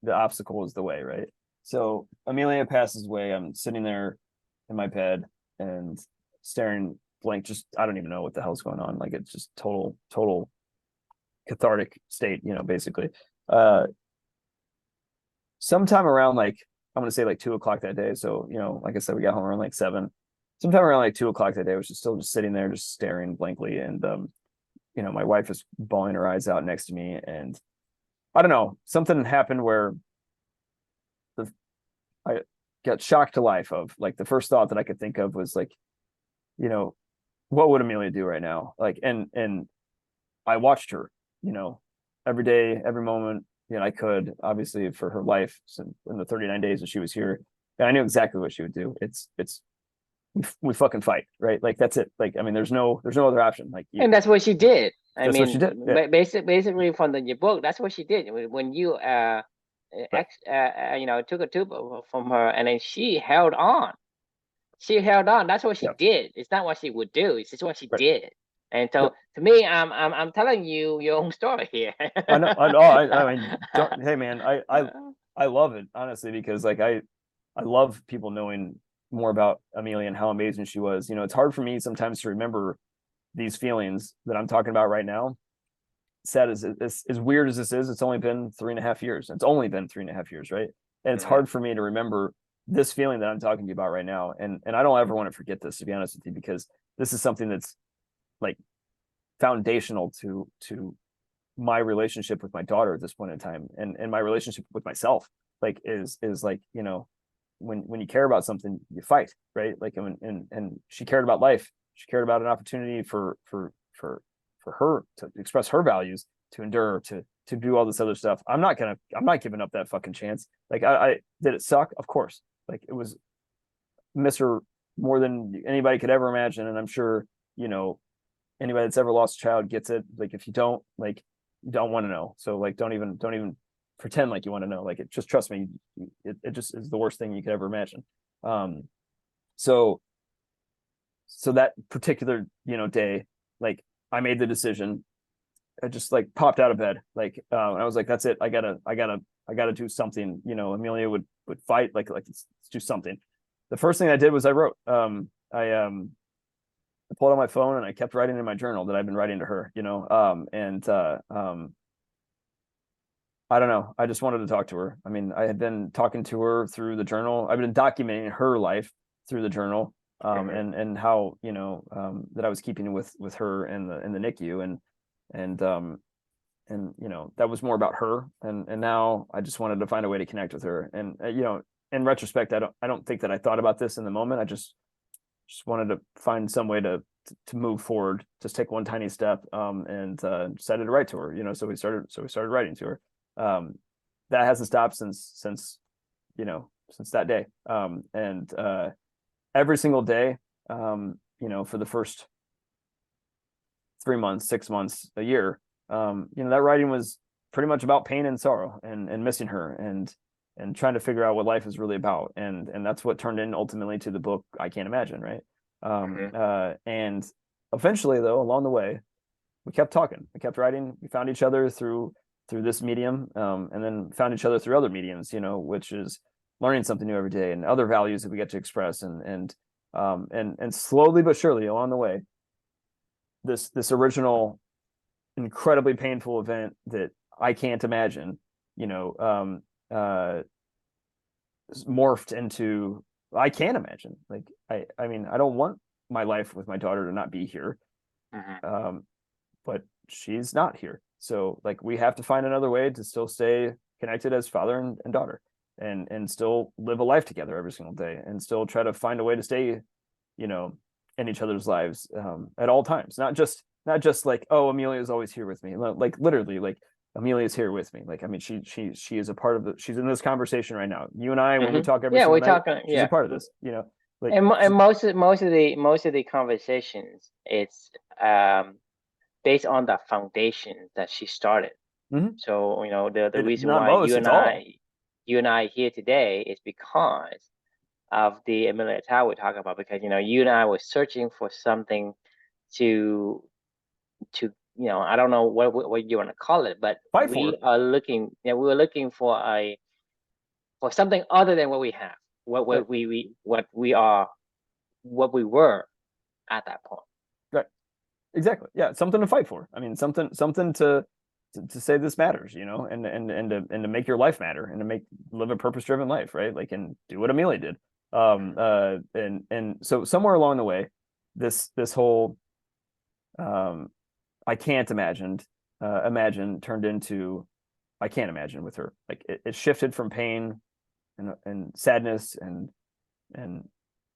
the obstacle is the way, right? So Amelia passes away. I'm sitting there in my bed and staring blank. Just I don't even know what the hell's going on. Like it's just total cathartic state, basically. Sometime around like I'm gonna say like 2 o'clock that day. So like I said, we got home around like 7. Sometime around like 2 o'clock that day, I was still just sitting there, just staring blankly, and my wife is bawling her eyes out next to me, and I don't know, something happened where I got shocked to life of like the first thought that I could think of was like, you know, what would Amelia do right now? Like, and I watched her, every day, every moment, I could, obviously for her life in the 39 days that she was here. And I knew exactly what she would do. We fucking fight, right? Like that's it. Like, I mean, there's no other option. Like And that's what she did. I that's what she mean, did. Yeah. basically from your book, that's what she did. When you Right. took a tube from her, and then she held on. She held on. That's what she Yeah. did. It's not what she would do. It's just what she Right. did. And Yep. so, to me, I'm telling you your own story here. I know. I know. I mean, don't. Hey, man. I love it honestly because like I love people knowing more about Amelia and how amazing she was. It's hard for me sometimes to remember these feelings that I'm talking about right now. Sad as weird as this is, it's only been 3.5 years. It's only been 3.5 years, right? And it's Mhm. hard for me to remember this feeling that I'm talking to you about right now. And I don't ever want to forget this, to be honest with you, because this is something that's like foundational to my relationship with my daughter at this point in time, and my relationship with myself, like is like, when you care about something, you fight, right? Like, and she cared about life. She cared about an opportunity for her to express her values, to endure, to do all this other stuff. I'm not giving up that fucking chance. Like, I did it suck? Of course. Like, it was, miss her more than anybody could ever imagine, and I'm sure, you know anybody that's ever lost a child gets it. Like, if you don't, like, you don't want to know. So like, don't even pretend like you want to know. Like, it just, trust me, it just is the worst thing you could ever imagine. um so that particular, day, like, I made the decision. I just like popped out of bed, like, I was like, that's it. I gotta do something. Amelia would fight, like let's do something. The first thing I did was I wrote. I pulled out my phone and I kept writing in my journal that I've been writing to her, and I don't know. I just wanted to talk to her. I mean, I had been talking to her through the journal. I've been documenting her life through the journal, Mhm. and how, that I was keeping with her in the NICU, and that was more about her, and now I just wanted to find a way to connect with her. And in retrospect, I don't think that I thought about this in the moment. I just wanted to find some way to move forward, just take one tiny step, and decided to write to her. So we started writing to her. um, that hasn't stopped since that day. And every single day, for the first 3 months, 6 months, a year, that writing was pretty much about pain and sorrow, and missing her, and trying to figure out what life is really about. And that's what turned in ultimately to the book I Can't Imagine, right? Mhm. And eventually, though, along the way, we kept talking, we kept writing, we found each other through this medium, and then found each other through other mediums, which is learning something new every day, and other values that we get to express. And slowly but surely along the way, this original incredibly painful event that I can't imagine, you know, morphed into, I can imagine. Like, I mean, I don't want my life with my daughter to not be here, Mhm. um, but she's not here. So like, we have to find another way to still stay connected as father and daughter, and still live a life together every single day, and still try to find a way to stay, you know, in each other's lives, at all times. Not just like, oh, Amelia's always here with me. Like, literally, like, Amelia's here with me. Like, I mean, she is a part of she's in this conversation right now. You and I, when we Mhm. talk every Yeah, single we're night, talking. she's a Yeah. part of this. Like, And most of the conversations, it's um based on the foundation that she started. mhm. So the reason Not why most, it's all. you and I here today is because of the Amelia Tower we talk about. Because you and I were searching for something to I don't know what you want to call it, but Fight for. we were looking for something other than what we have, Right. what we are, what we were at that point. Right. Exactly. Yeah, something to fight for. I mean, something to say this matters, and to make your life matter, and to live a purpose driven life, right? Like, and do what Amelia did. And so somewhere along the way, this whole, um I can't imagine turned into, I can't imagine with her. Like it shifted from pain and sadness and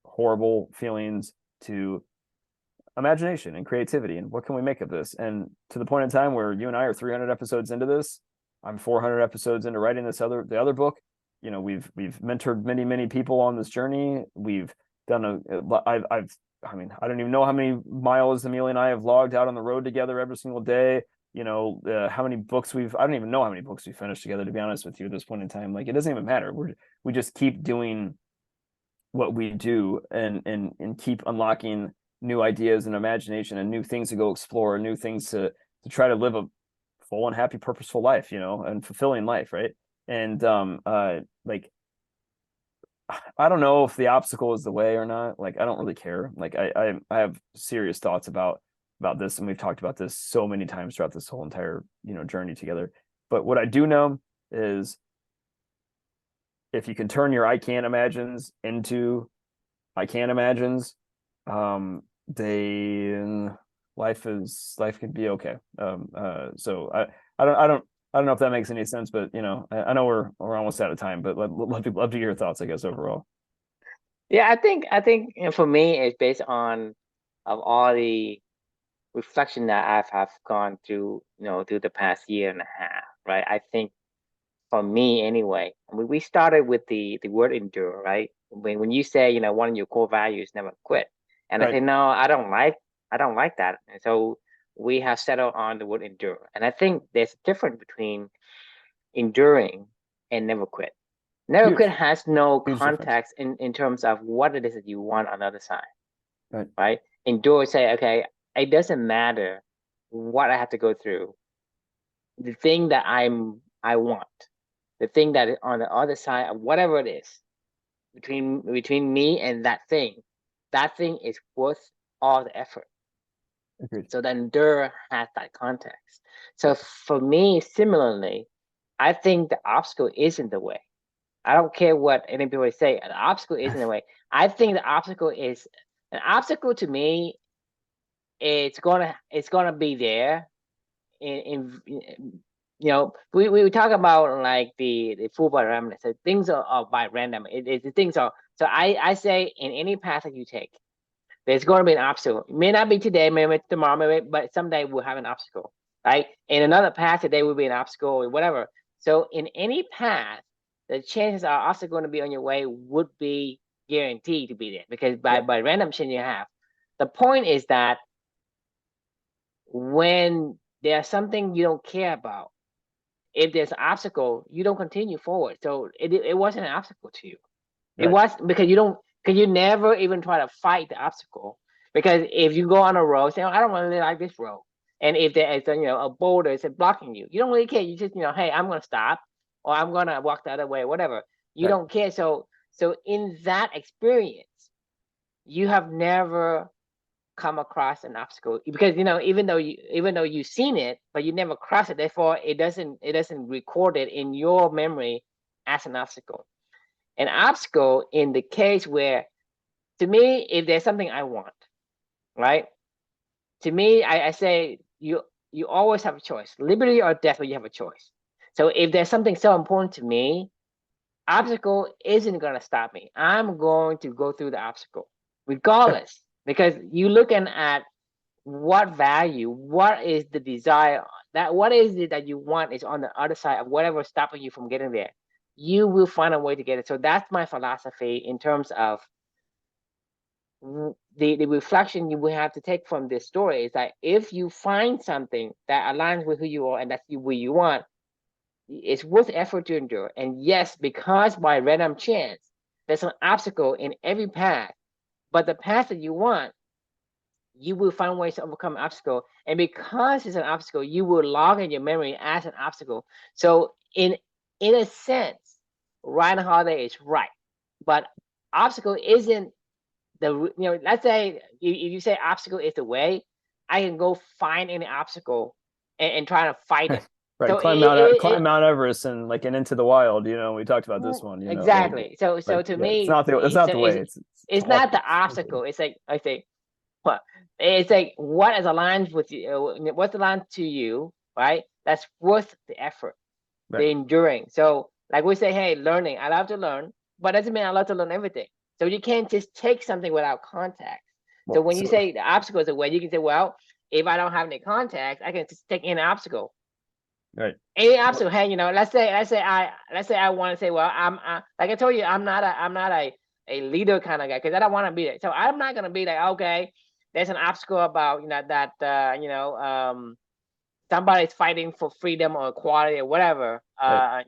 horrible feelings to imagination and creativity and what can we make of this, and to the point in time where you and I are 300 episodes into this. I'm 400 episodes into writing the other book. You know, we've mentored many people on this journey. We've done I mean, I don't even know how many miles Amelia and I have logged out on the road together every single day. You know, how many books I don't even know how many books we finished together, to be honest with you, at this point in time. Like, it doesn't even matter. We just keep doing what we do and keep unlocking new ideas and imagination and new things to go explore, new things to try to live a full and happy, purposeful life, you know, and fulfilling life, right? And like, I don't know if the obstacle is the way or not. Like, I don't really care. Like, I have serious thoughts about this, and we've talked about this so many times throughout this whole entire, you know, journey together. But what I do know is, if you can turn your I can't imagines into I can't imagines, they life can be okay. So I don't know if that makes any sense, but you know, I know we're almost out of time, but love to hear your thoughts, I guess, overall. Yeah, I think for me it's based on of all the reflection that have gone through, through the past year and a half, right? I think for me anyway, we started with the word endure, right? When you say, one of your core values, never quit. And I Right. say, no, I don't like that. And so we have settled on the word endure. And I think there's a difference between enduring and never quit. Never quit Huge, has no huge difference. context in terms of what it is that you want on the other side, Right. right? Endure, say, okay, it doesn't matter what I have to go through. The thing that I want, the thing that is on the other side of whatever it is, between me and that thing is worth all the effort. Agreed. So then endure has that context. So Right. for me, similarly, I think the obstacle is in the way. I don't care what anybody say. An obstacle is in the way. I think the obstacle is an obstacle to me. It's gonna be there. We talk about like the full by random. So things are by random. Things are. So I say in any path that you take, there's going to be an obstacle. It may not be today, maybe tomorrow, maybe, but someday we'll have an obstacle, right? In another path today will be an obstacle or whatever. So in any path, the chances are also going to be on your way would be guaranteed to be there because by, Right. by random chance you have. The point is that when there's something you don't care about, if there's an obstacle, you don't continue forward. So it wasn't an obstacle to you. It Right. was because you never even try to fight the obstacle. Because if you go on a road, say, oh, I don't really like this road. And if there is a boulder is blocking you, you don't really care. You just, hey, I'm gonna stop or I'm gonna walk the other way, whatever. You Right. don't care. So in that experience, you have never come across an obstacle because even though you've seen it, but you never cross it. Therefore, it doesn't record it in your memory as an obstacle. An obstacle in the case where, to me, if there's something I want, right? To me, I say you always have a choice, liberty or death, but you have a choice. So if there's something so important to me, obstacle isn't gonna stop me. I'm going to go through the obstacle, Yeah. regardless, because you looking at what value, what is the desire, that what is it that you want is on the other side of whatever stopping you from getting there. You will find a way to get it. So that's my philosophy in terms of the reflection you will have to take from this story is that if you find something that aligns with who you are and that's what you want, it's worth effort to endure. And yes, because by random chance, there's an obstacle in every path, but the path that you want, you will find ways to overcome obstacle. And because it's an obstacle, you will log in your memory as an obstacle. So in a sense, Ryan Holiday is right, but obstacle isn't let's say if you say obstacle is the way, I can go find any obstacle and try to fight it. Right. So it Climb Mount Everest and like and Into the Wild. You know, we talked about this one. You know, exactly. So like to yeah, me, it's not the way. It's it's all not the obstacle. It's like I say, what it's like what is aligned with you, what's aligned to you, right? That's worth the effort. Right. the enduring. So like we say, hey, learning, I love to learn, but doesn't mean I love to learn everything. So you can't just take something without context. So Well, when you so say the obstacle is a way, you can say, well, if I don't have any context, I can just take any obstacle. right. Any Well, obstacle. Hey, let's say I want to say, well, like I told you, I'm not a leader kind of guy because I don't want to be that. So I'm not gonna be like, okay, there's an obstacle about that somebody's fighting for freedom or equality or whatever. right.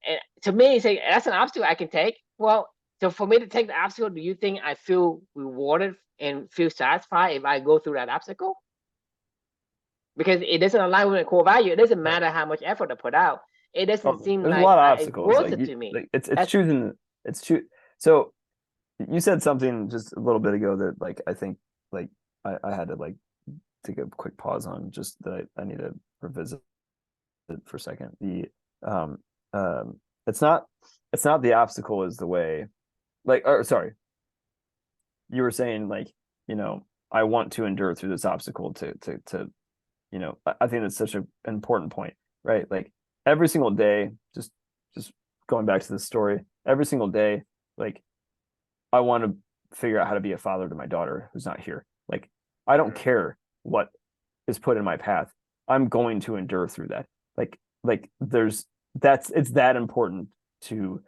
And to me, say that's an obstacle I can take. Well, so for me to take the obstacle, do you think I feel rewarded and feel satisfied if I go through that obstacle? Because it doesn't align with the core value. It doesn't Right. matter how much effort I put out. It doesn't Oh, seem there's a like lot of it's obstacles. worth Like it you, to me. like it's That's choosing. It's choose. So you said something just a little bit ago that like I think like I had to like take a quick pause on just that I need to revisit it for a second. The um it's not the obstacle is the way. Like, or sorry, you were saying like, I want to endure through this obstacle to I think that's such an important point, right? Like every single day, just going back to this story, every single day, like I want to figure out how to be a father to my daughter who's not here. Like I don't care what is put in my path. I'm going to endure through that. Like it's that important to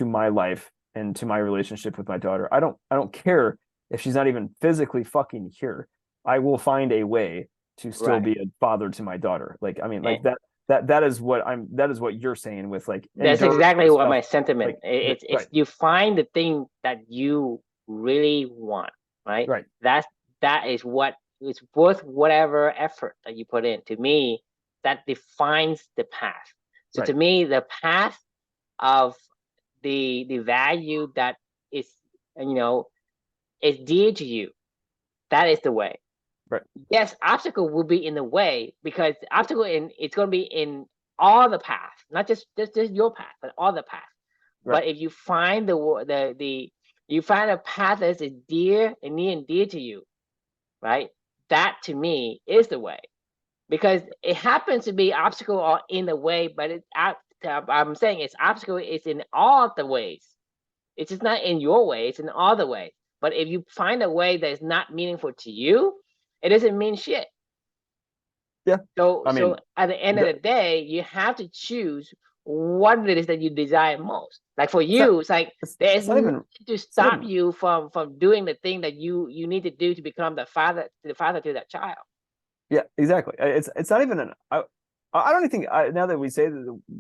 my life and to my relationship with my daughter. I don't care if she's not even physically fucking here. I will find a way to still right. be a father to my daughter. Like I mean, And like that is what you're saying with like that's endure exactly the what stuff my sentiment. like It's right, you find the thing that you really want, right? right, That is what is worth whatever effort that you put in. To me, that defines the path. So right, to me, the path of the value that is you know is dear to you, that is the way. right, Yes, obstacle will be in the way because obstacle in it's going to be in all the paths, not just your path, but all the paths. right, But if you find you find a path that is dear and near and dear to you, right? That to me is the way because it happens to be obstacle or in the way, but I'm saying it's obstacle is in all the ways. It's just not in your way; it's in all the ways. But if you find a way that is not meaningful to you, it doesn't mean shit. yeah. I So mean, at the end of the, the day, you have to choose what it is that you desire most. Like for it's not you, it's like there's it's not nothing even to it's not stop even you from doing the thing that you need to do to become the father to that child. yeah, exactly. It's not even an I don't even think now that we say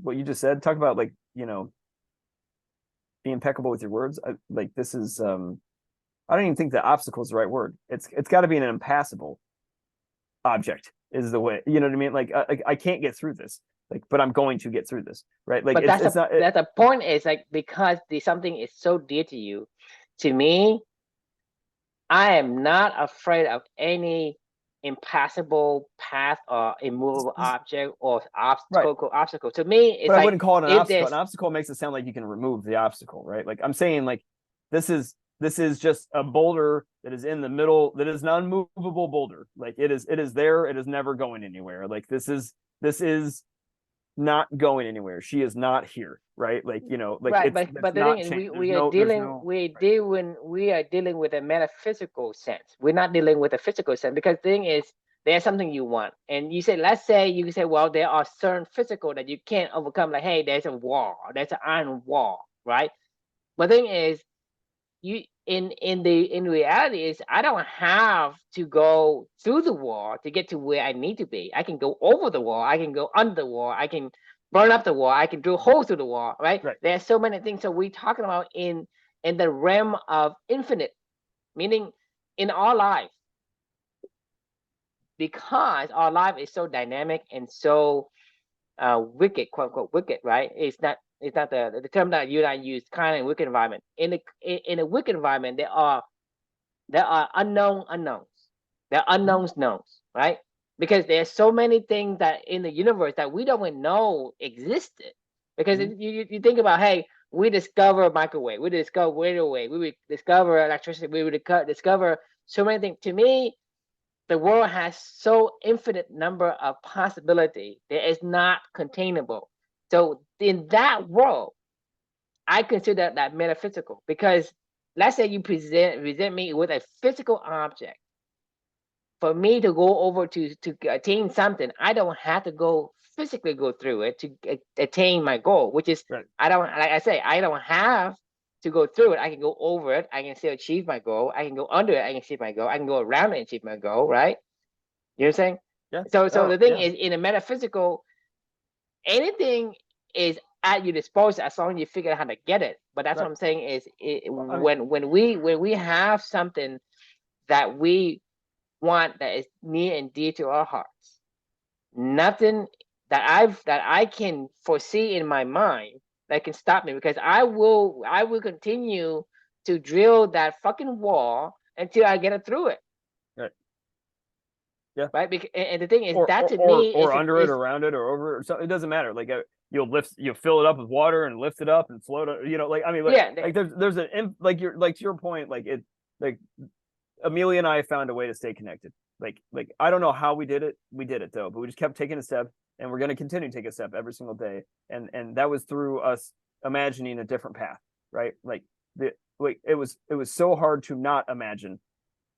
what you just said, talk about like be impeccable with your words. Like this is I don't even think the obstacle is the right word. It's got to be an impassable object is the way, you know what I mean? Like I can't get through this. Like, but I'm going to get through this, right? Like But it's not that's a point is like because something is so dear to you. To me, I am not afraid of any impassable path or immovable object or right. obstacle. To me, But it's I like wouldn't call it an if obstacle. An there's obstacle makes it sound like you can remove the obstacle, right? Like I'm saying, like this is just a boulder that is in the middle, that is an unmovable boulder. Like it is there, it is never going anywhere. Like this is not going anywhere. She is not here, right? Like, like right, that's but the thing not is, change. There's no right. we are dealing with a metaphysical sense. We're not dealing with a physical sense because the thing is, there's something you want, and you say, let's say you say, well, there are certain physical that you can't overcome. Like, hey, there's a wall, there's an iron wall, right? But the thing is, you in reality is I don't have to go through the wall to get to where I need to be. I can go over the wall, I can go under the wall, I can burn up the wall, I can drill holes through the wall, right? Right. There's so many things. So we talking about in the realm of infinite, meaning in our life, because our life is so dynamic and so wicked, quote unquote wicked, right? It's not the term that you and I use, kind of wicked environment. In a wicked environment, there are unknown unknowns. There are Mhm. unknowns knowns, right? Because there's so many things that in the universe that we don't even know existed. Because Mhm. you think about, hey, we discover a microwave, we discover radio wave, we would discover electricity, we would discover so many things. To me, the world has so infinite number of possibility that is not containable. So in that world, I consider that metaphysical, because let's say you present me with a physical object. For me to go over to attain something, I don't have to go physically go through it to attain my goal, which is, Right. I don't, like I say, I don't have to go through it. I can go over it. I can still achieve my goal. I can go under it. I can achieve my goal. I can go around it and achieve my goal. Right? You know what I'm saying? Yeah. So Oh, the thing yeah. is, in a metaphysical, anything is at your disposal as long as you figure out how to get it. But that's Right. what I'm saying is, Well, I mean, when we have something that we want that is near and dear to our hearts, nothing that I can foresee in my mind that can stop me, because I will continue to drill that fucking wall until I get it through it. right. Yeah. Right? And the thing is, Or that or to or, me or under it, is or around it, or over it, or something. It doesn't matter. Like you'll fill it up with water and lift it up and float it. You know, like I mean, yeah, like there's an like to your point, like it like Amelia and I found a way to stay connected. Like I don't know how we did it. We did it though, but we just kept taking a step, and we're going to continue to take a step every single day. And that was through us imagining a different path, right? Like it was so hard to not imagine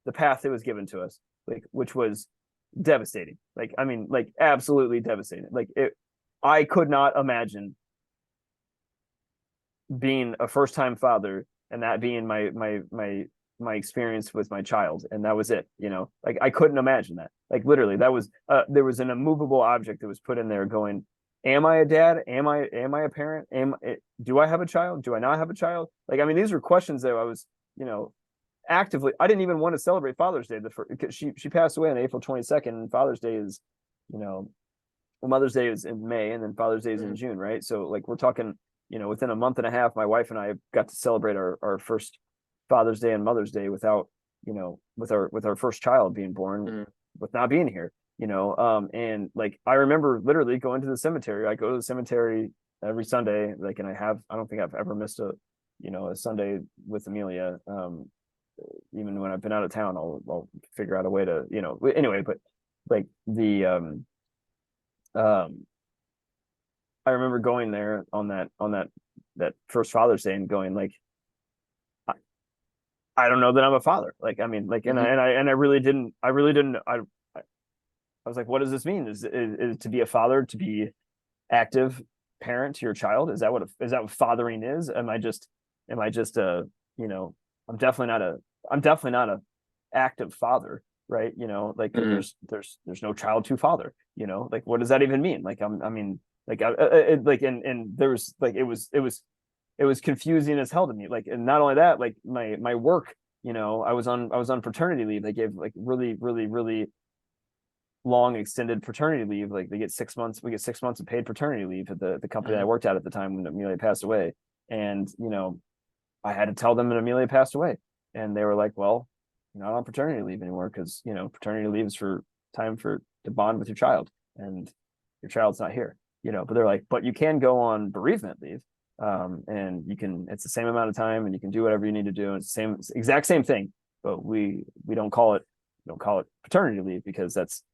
the path that was given to us, like which was devastating. Like I mean, like absolutely devastating. Like it, I could not imagine being a first time father and that being my experience with my child, and that was it. You know, like I couldn't imagine that. Like literally, that was there was an immovable object that was put in there going, am I a dad? Am I a parent? Do I have a child? Do I not have a child? Like I mean, these were questions that I was, you know, actively. I didn't even want to celebrate Father's Day because she passed away on April 22nd, and Father's Day is, you know, well, Mother's Day is in May, and then Father's Day is in June, right? So like we're talking, you know, within a month and a half, my wife and I got to celebrate our first Father's Day and Mother's Day without, you know, with our first child being born, with not being here, you know. And like I remember literally going to the cemetery. I go to the cemetery every Sunday, like, and I don't think I've ever missed a, you know, a Sunday with Amelia. Even when I've been out of town, I'll figure out a way to, you know, anyway. But like um I remember going there on that first Father's Day and going like, I don't know that I'm a father. Like I mean, like I really didn't. I was like, what does this mean? Is to be a father, to be active parent to your child? Is that what fathering is? Am I just a, you know, I'm definitely not a active father, right? You know, like there's no child to father, you know, like what does that even mean? Like I mean, like like and there was like it was confusing as hell to me. Like, and not only that, like my work, you know, I was on paternity leave. They gave like really long extended paternity leave. Like they get 6 months. We get 6 months of paid paternity leave at the company I worked at the time when Amelia passed away. And you know, I had to tell them that Amelia passed away, and they were like, "Well, you're not on paternity leave anymore because you know paternity leave is for time for to bond with your child, and your child's not here." You know, but they're like, "But you can go on bereavement leave, and you can. It's the same amount of time, and you can do whatever you need to do. And it's the exact same thing, but we don't call it paternity leave because that's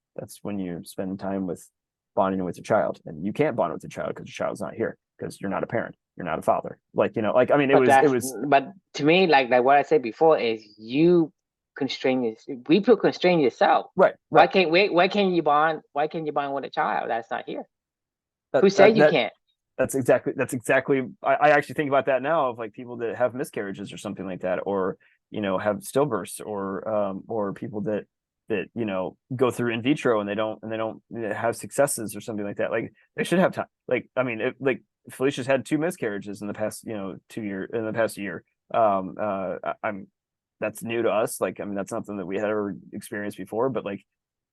when you spend time with bonding with your child, and you can't bond with your child because your child's not here because you're not a parent, you're not a father. Like you know, like I mean, but to me, like what I said before is you we put constrain yourself. right. Why can't you bond? Why can't you bond with a child that's not here? That Who that said you that can't? that's exactly I actually think about that now of like people that have miscarriages or something like that, or you know have stillbirths, or people that you know go through in vitro and they don't have successes or something like that. Like they should have time. Like I mean, like Felicia's had 2 miscarriages in the past, you know, 2 year in the past year. I'm That's new to us. Like I mean, that's something that we had ever experienced before. But like,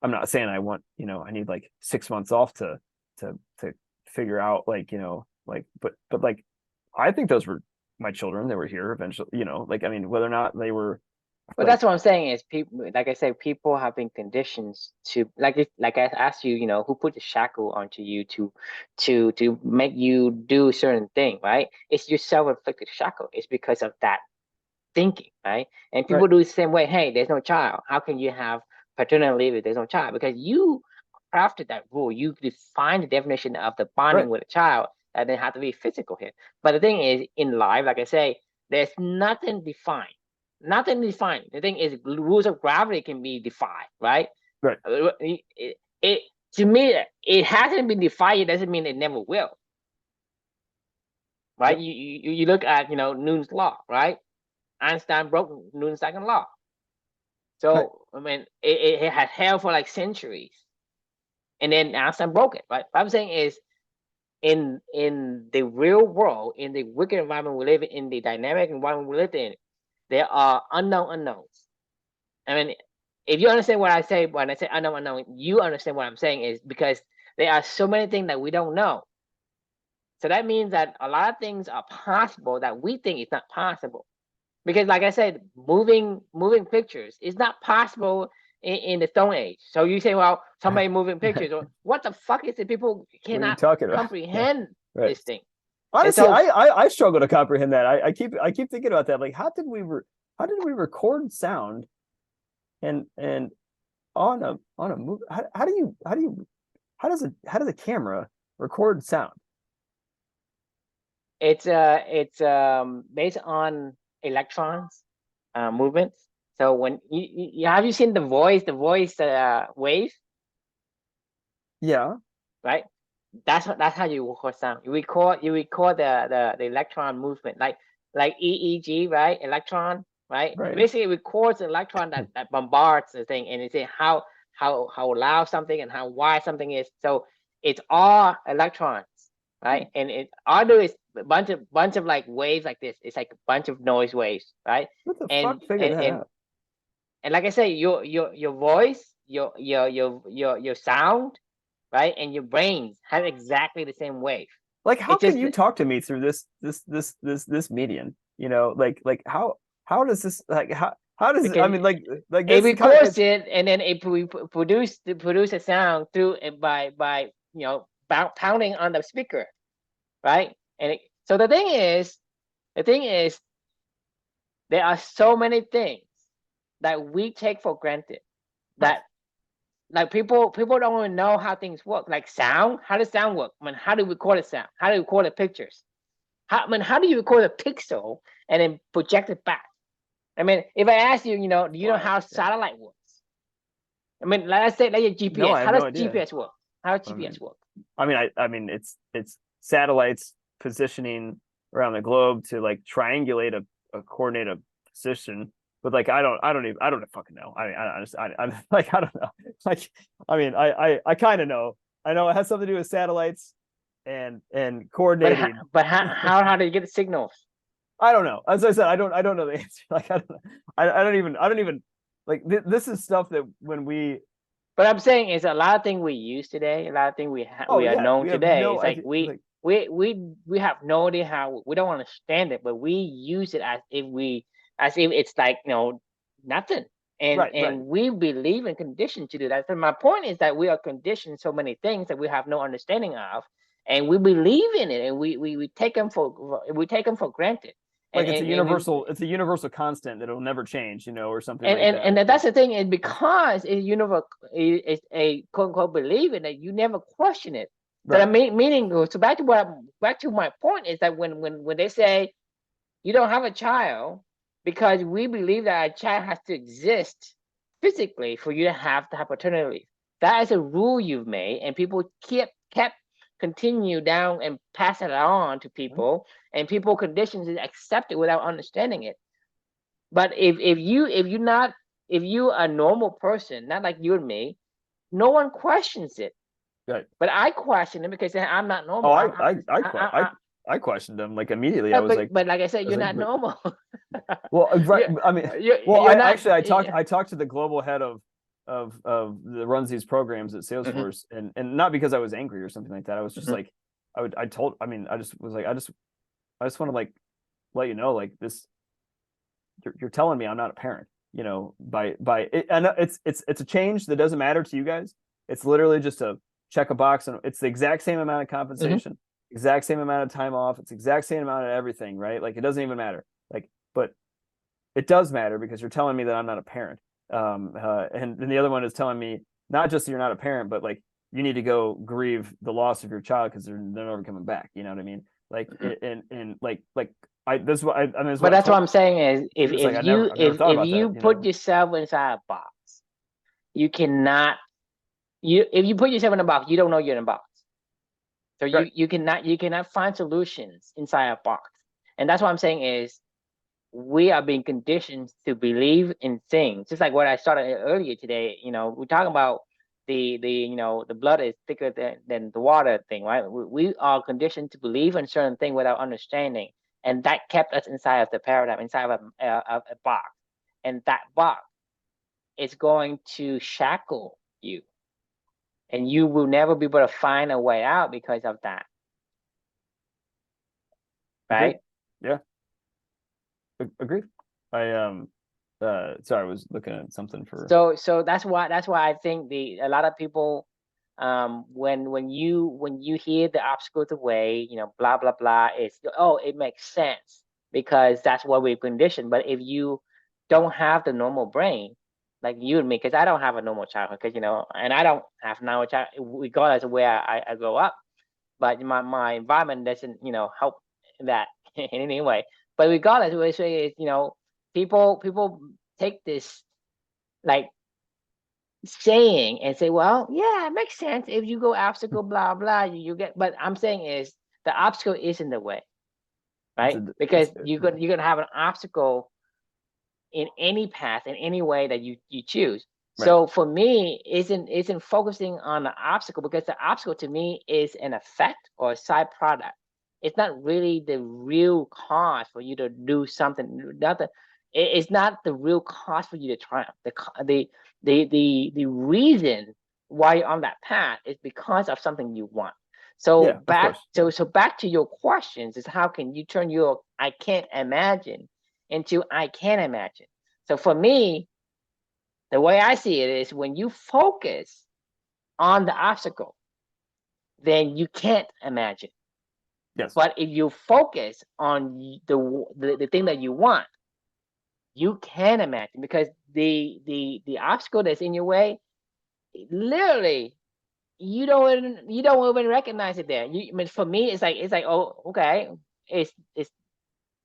I'm not saying I want, you know, I need like 6 months off to figure out like, you know, like but like I think those were my children. They were here eventually, you know, like I mean, whether or not they were Well, like that's what I'm saying is people, like I said, people have been conditioned to, like I asked you, you know, who put the shackle onto you to make you do certain thing, right? It's your self-inflicted shackle. It's because of that thinking, right? And right, people do the same way. Hey, there's no child. How can you have paternal leave if there's no child? Because you crafted that rule. You define the definition of the bonding right, with a child and they have to be physical here. But the thing is, in life, like I say, there's nothing defined. Nothing defined. The thing is, rules of gravity can be defined, right? Right. It to me, it hasn't been defined. It doesn't mean it never will, right? Yep. You look at Newton's law, right? Einstein broke Newton's second law. Right. So I mean, it has held for like centuries, and then Einstein broke it, right? What I'm saying is, in the real world, in the wicked environment we live in the dynamic environment we live in, there are unknown unknowns. I mean, if you understand what I say when I say unknown, you understand what I'm saying is because there are so many things that we don't know. So that means that a lot of things are possible that we think is not possible. Because like I said, moving pictures is not possible in the Stone Age. So you say, well, somebody moving pictures, or what the fuck is it? People What are you cannot talking about? Yeah. comprehend Right. this thing. And Honestly, so I struggle to comprehend that. I keep thinking about that. Like, how did we record sound and on a movie? How does a camera record sound? it's based on electrons movements. So when you have you seen the voice wave, Yeah. right? That's how you record sound. You record the electron movement, like EEG, right? Electron, right? Right. Basically, it records the electron that bombards the thing, and it say how loud something and how wide something is. So it's all electrons, right? And it audio is a bunch of like waves like this. It's like a bunch of noise waves, right? What the And fuck figured and that and out? and like I say, your voice, your sound, right, and your brains have exactly the same wave. Like, how It's can just you talk to me through this median? You know, like how does this like how does it, I because mean like it this kind of records it's it, and then it produce a sound through it by pounding on the speaker, right? So the thing is, there are so many things that we take for granted right. that like people don't even know how things work. Like sound, how does sound work? I mean, how do you record a sound? How do you record the pictures? How do you record a pixel and then project it back? I mean, if I ask you, do you know Wild. how Yeah. satellite works? I mean, let's say like your No, GPS. I have How no does idea. GPS work? How does I mean, GPS work? I mean it's satellites positioning around the globe to like triangulate a coordinate a position. But like I don't fucking know. I mean I'm like I don't know. Like I mean I kind of know. I know it has something to do with satellites and coordinating. But how do you get the signals? I don't know. As I said, I don't know the answer. Like I don't know. I don't even like this is stuff that when we But I'm saying is a lot of things we use today, a lot of things oh we are yeah, known we have today. no It's like idea we like we we we have no idea how we don't understand it, but we use it as if it's like nothing. And right, right. and we believe and conditioned to do that. So my point is that we are conditioned so many things that we have no understanding of, and we believe in it, and we take them for granted. Like And we it's a universal constant that it'll never change, you know, or something and like and, that. and that's the thing is because it's universal, it's a quote unquote belief in it, you never question it. So Right. meaning, so back to my point is that when they say you don't have a child because we believe that a child has to exist physically for you to have paternity leave. That is a rule you've made, and people kept continue down and pass it on to people, and people conditions it, accept it without understanding it. But if you a normal person, not like you and me, no one questions it. Right. But I question it because I'm not Oh, normal. I questioned them like immediately. I Yeah, was like, but like I said, you're not but normal. well, right. you I mean, well, you're not. I talked to the global head of the runs these programs at Mhm, Salesforce, and not because I was angry or something like that. I was just mhm. like, I mean, I just was like, I just want to like let you know, like this, you're telling me I'm not a parent, you know, by it, and it's a change that doesn't matter to you guys. It's literally just a check a box, and it's the exact same amount of compensation, exact same amount of time off, it's exact same amount of everything, right? Like it doesn't even matter. Like, but it does matter because you're telling me that I'm not a parent. And then the other one is telling me not just that you're not a parent, but like you need to go grieve the loss of your child because they're never coming back. You know what I mean? Like, and like I this is what I mean. This is But what I that's what told I'm saying is him. It's like I've never thought if about that. you You put know? yourself inside a box, you cannot if you put yourself in a box, you don't know you're in a box. So Right. you cannot find solutions inside a box. And that's what I'm saying is we are being conditioned to believe in things. Just like what I started earlier today, we're talking about the blood is thicker than the water thing, right? We are conditioned to believe in certain thing without understanding. And that kept us inside of the paradigm, inside of a box. And that box is going to shackle you. And you will never be able to find a way out because of that. Agreed. Right? Yeah. Agreed. I sorry, I was looking at something for. So that's why I think a lot of people when you hear the obstacles away, blah blah blah, it makes sense because that's what we're conditioned. But if you don't have the normal brain, like you and me, because I don't have a normal childhood, because and I don't have now a child regardless of where I grow up, but my environment doesn't help that in any way. But regardless, what I say is people take this like saying and say, well, yeah, it makes sense if you go obstacle, blah blah, you get. But I'm saying is the obstacle is in the way, It's right? a, Because yeah. you're gonna have an obstacle in any path, in any way that you choose. Right. So for me, isn't focusing on the obstacle, because the obstacle to me is an effect or a side product. It's not really the real cause for you to do something. Nothing. It's not the real cause for you to triumph. The reason why you're on that path is because of something you want. So Yeah, of back course. so back to your questions is, how can you turn your I can't imagine into I can imagine? So for me, the way I see it is, when you focus on the obstacle, then you can't imagine. Yes. But if you focus on the thing that you want, you can imagine, because the obstacle that's in your way, literally, you don't even recognize it there. I mean, for me, it's like, oh, okay, it's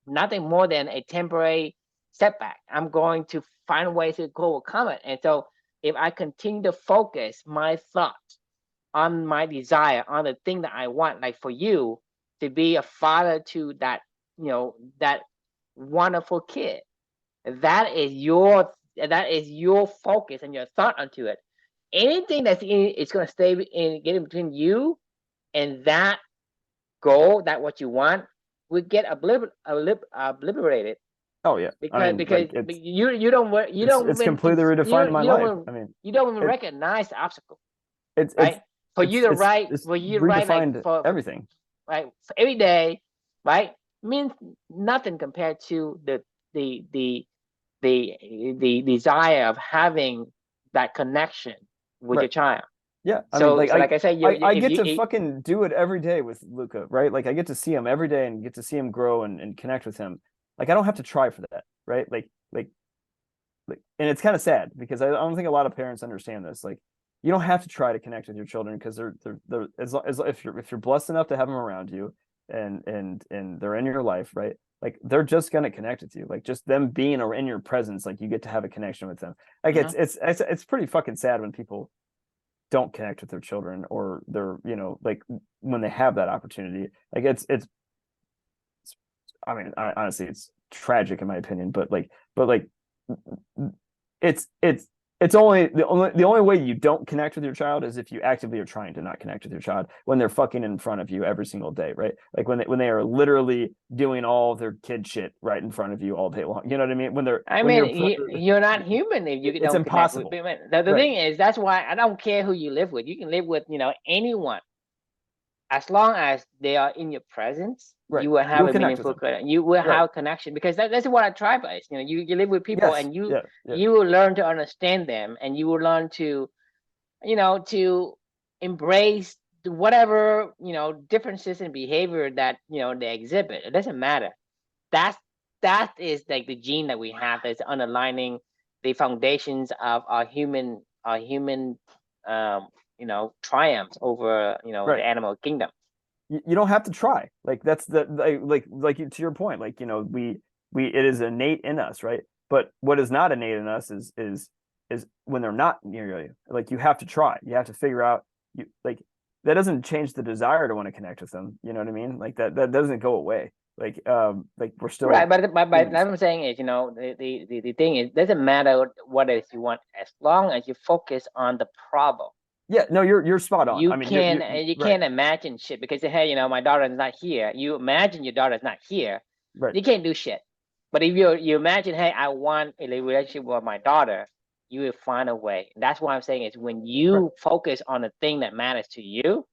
nothing more than a temporary setback. I'm going to find ways to overcome it. And so if I continue to focus my thoughts on my desire, on the thing that I want, like for you to be a father to that wonderful kid, that is your focus and your thought onto it. Anything that's in it's going to stay in get in between you and that goal, that what you want, will get obliterated. Oh yeah. I because mean, because like it's you don't it's even completely redefined my life. I mean, you don't even it recognize the obstacle, it's right? For you to write, it's like redefined for everything. right, for every day, right, means nothing compared to the the the desire of having that connection with Right. your child. Yeah. I mean, So like like I said, I if get to you fucking do it every day with Luca, right? Like I get to see him every day and get to see him grow and connect with him. Like I don't have to try for that, right? Like, and it's kind of sad because I don't think a lot of parents understand this. Like, you don't have to try to connect with your children because they're as if you're blessed enough to have them around you and they're in your life, right? Like they're just gonna connect with you. Like just them being or in your presence, like you get to have a connection with them. Like Mhm. it's pretty fucking sad when people don't connect with their children or they're like when they have that opportunity. Like it's I mean honestly it's tragic in my opinion, but like it's it's only way you don't connect with your child is if you actively are trying to not connect with your child when they're fucking in front of you every single day, right? Like when they are literally doing all their kid shit right in front of you all day long. You know what I mean? I When you're mean, you're not human if you it's don't connect with impossible. people. The Right. thing is, that's why I don't care who you live with. You can live with anyone, as long as they are in your presence. Right. You will have You'll a connect with meaningful them. connection. You will Right. have connection, because that's what I try by. You live with people, Yes. and Yeah. Yeah. you will learn to understand them, and you will learn to to embrace whatever differences in behavior that they exhibit. It doesn't matter. That's that is like the gene that we have that's underlining the foundations of our human um triumphs over, Right. the animal kingdom. You don't have to try. Like that's the like to your point. Like we it is innate in us, right? But what is not innate in us is when they're not near you. Like you have to try. You have to figure out. You like that doesn't change the desire to want to connect with them. You know what I mean? Like that doesn't go away. Like we're still Right, but humans. what I'm saying is, the thing is, it doesn't matter what it is you want, as long as you focus on the problem. Yeah, no, you're spot on. You I mean, you right, can't imagine shit because, hey, my daughter's not here. You imagine your daughter's not here, right. you can't do shit. But if you imagine, hey, I want a relationship with my daughter, you will find a way. That's what I'm saying is, when Right. you focus on the thing that matters to you,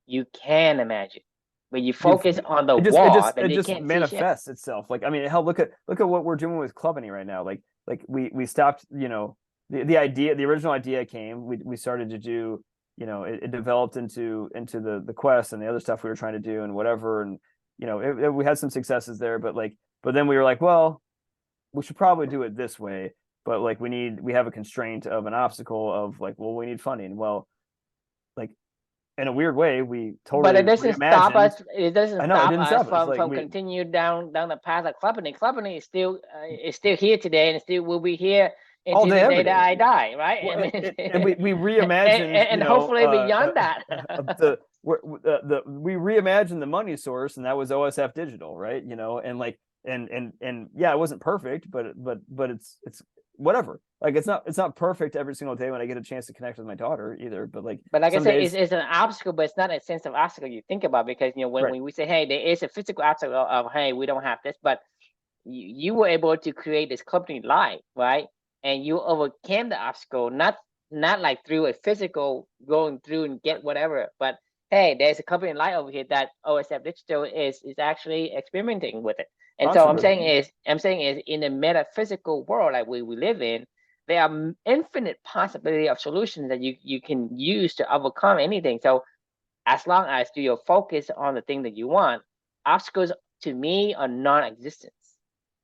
you can imagine. When you You focus on the it just it wall, just then it you just can't see shit. manifests itself. Like I mean, hell, look at what we're doing with Clubany right now. Like we stopped. The original idea came. We started to do. It developed into the quest and the other stuff we were trying to do and whatever. And we had some successes there, but then we were like, well, we should probably do it this way. But like we have a constraint of an obstacle of like, well, we need funding. Well, like in a weird way, we But totally it doesn't stop reimagined. us. It doesn't I know it stop didn't us stop us. from Like continue down the path of Clubany. Clubany is still here today, and still will be here all until day, the every day that day. I die. Right? I Well, mean, and we reimagined, and hopefully beyond that. we reimagined the money source, and that was OSF Digital, right? And like and yeah, it wasn't perfect, but it's whatever. Like it's not perfect every single day when I get a chance to connect with my daughter either. But like But like I some said, days, it's an obstacle, but it's not a sense of obstacle you think about, because right, when we say, hey, there is a physical obstacle of, hey, we don't have this, but you were able to create this company life, right? And you overcame the obstacle, not like through a physical going through and get whatever, but hey, there's a company light over here that OSF Digital is actually experimenting with it. And so controversy. I'm saying is in the metaphysical world like we live in, there are infinite possibility of solutions that you can use to overcome anything. So as long as you focus on the thing that you want, obstacles to me are non-existent.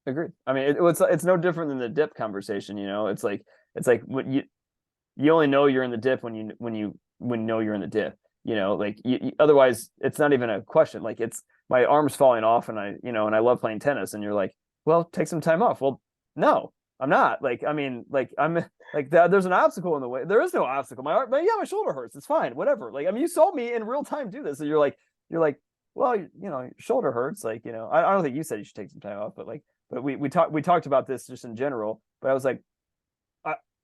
Agreed. I mean, it's no different than the dip conversation. It's like what you only know you're in the dip when you know you're in the dip. Like otherwise it's not even a question. Like it's my arm's falling off and I love playing tennis and you're like, well, take some time off. Well, no, I'm not. Like I mean, like I'm like that. There's an obstacle in the way. There is no obstacle. My arm, but yeah, my shoulder hurts. It's fine. Whatever. Like I mean, you saw me in real time do this, and you're like, well, your shoulder hurts. Like I don't think you said you should take some time off, but we talked about this just in general. But I was like,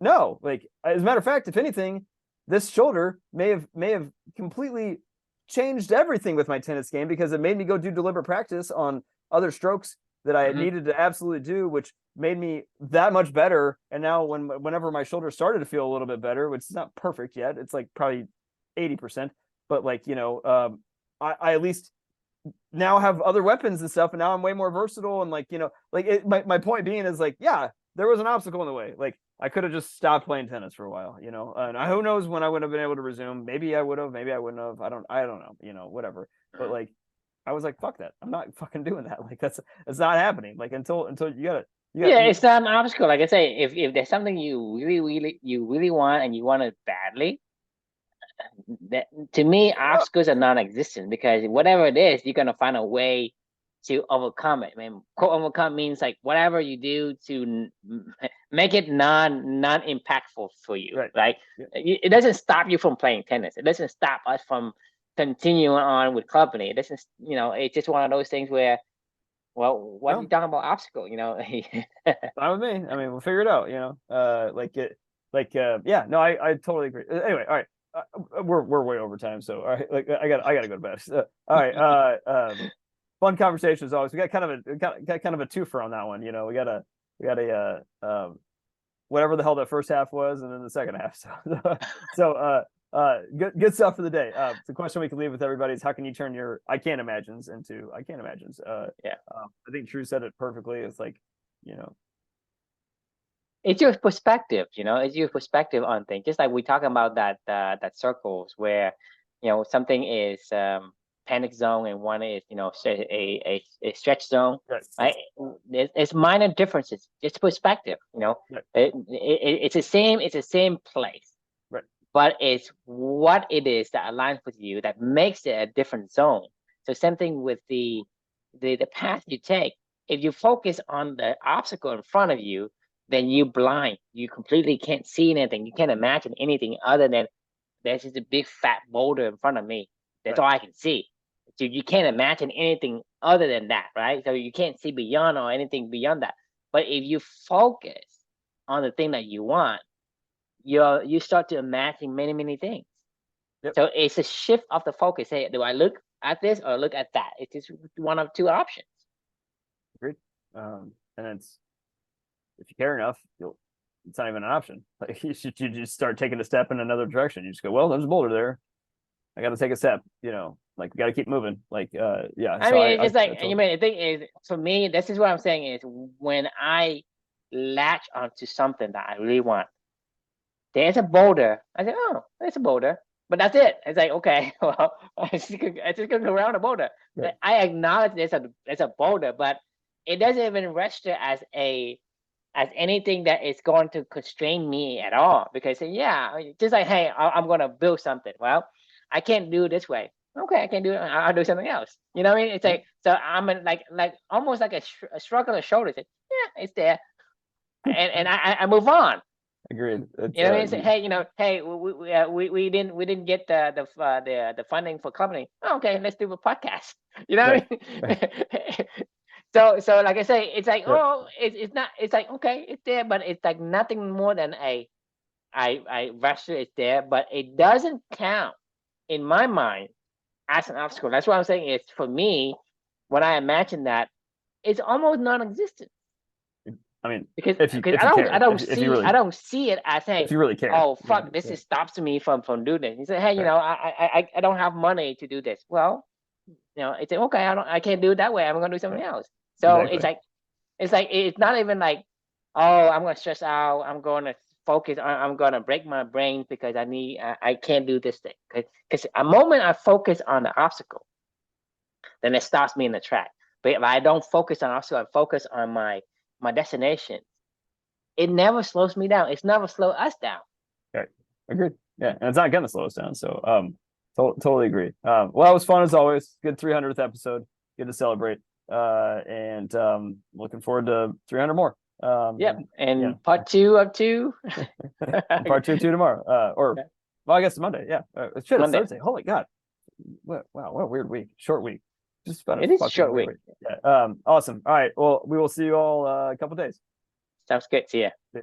no, like as a matter of fact, if anything, this shoulder may have completely changed everything with my tennis game because it made me go do deliberate practice on other strokes that I needed to absolutely do, which made me that much better. And now whenever my shoulder started to feel a little bit better, which is not perfect yet, it's like probably 80%, but like I at least now have other weapons and stuff, and now I'm way more versatile. And my point being is like, yeah, there was an obstacle in the way. Like I could have just stopped playing tennis for a while, and who knows when I would have been able to resume. Maybe I would have, maybe I wouldn't have. I don't know, whatever. But like, I was like, fuck that. I'm not fucking doing that. Like it's not happening. Like until Yeah, it's not an obstacle. Like I say, if there's something you really want and you want it badly, that to me obstacles are non-existent, because whatever it is, you're gonna find a way to overcome it. I mean, quote overcome means like whatever you do to make it non impactful for you, right. right? Yeah. It doesn't stop you from playing tennis. It doesn't stop us from continuing on with company. It doesn't, it's just one of those things where, well, what are you talking about obstacle? Fine with me. I mean, we'll figure it out. Yeah. No, I totally agree. Anyway, all right. We're way over time, so all right. Like I got to go to bed. All right. Fun conversation as always. We got kind of a twofer on that one. We got a whatever the hell that first half was, and then the second half. So good stuff for the day. The question we can leave with everybody is, how can you turn your I can't imagines into I can't imagines? Yeah. I think Drew said it perfectly. It's like, it's your perspective, it's your perspective on things. Just like we talk about that circles where, something is panic zone and one is, a stretch zone. Right? It's minor differences. It's perspective. Right. It's the same place. Right. but it's what it is that aligns with you that makes it a different zone. So same thing with the path you take. If you focus on the obstacle in front of you, then you blind. You completely can't see anything. You can't imagine anything other than there's just a big fat boulder in front of me. That's Right. all I can see. So you can't imagine anything other than that, right? So you can't see beyond or anything beyond that. But if you focus on the thing that you want, you start to imagine many, many things. Yep. So it's a shift of the focus. Hey, do I look at this or look at that? It's just one of two options. Agreed. And it's, if you care enough, it's not even an option. Like you just start taking a step in another direction. You just go, well, there's a boulder there. I got to take a step. Like we got to keep moving. Like yeah. I So mean, it's just like, totally... you mean, the thing is, for me, this is what I'm saying is when I latch onto something that I really want, there's a boulder. I say, oh, there's a boulder, but that's it. It's like, okay, well, I just gonna go around the boulder. Right. I acknowledge there's a boulder, but it doesn't even register as anything that is going to constrain me at all. Because yeah, just like, hey, I'm gonna build something. Well, I can't do it this way. Okay, I can do it. I'll do something else. You know what I mean? It's like, so I'm in like almost like a shrug on the shoulders. Like, yeah, it's there, and I move on. Agreed. It's, You know what I mean? Say, hey, hey, we didn't get the funding for company. Oh, okay, let's do a podcast. You know right, what I mean? right. So like I say, it's like, Yep. oh, it's not. It's like, okay, it's there, but it's like nothing more than I register it's there, but it doesn't count in my mind as an obstacle. That's what I'm saying. Is for me, when I imagine that, it's almost non-existent. I mean, Because if you care, if you really, I don't see it as, hey, if you really care, oh fuck, this is stops me from doing this. You say, hey, right. I don't have money to do this. Well, it's like, okay, I can't do it that way. I'm gonna do something Right. else. So Exactly. it's not even like, oh, I'm gonna stress out. I'm gonna focus. I'm gonna break my brain because I can't do this thing. Because a moment I focus on the obstacle, then it stops me in the track. But if I don't focus on obstacle, I focus on my destination, it never slows me down. It's never slow us down. Right. Agreed. Yeah, and it's not gonna slow us down. So totally agree. Well, it was fun as always. Good 300th episode. Good to celebrate. And looking forward to 300 more. Yep. And yeah. part 2 of 2. Part two tomorrow. Well, I guess Monday. Yeah. Shit, it's Monday. Thursday. Holy God. Wow, what a weird week. Short week. Just about It is a short week. Yeah. Awesome. All right. Well, we will see you all a couple days. Sounds good. See ya. Yeah.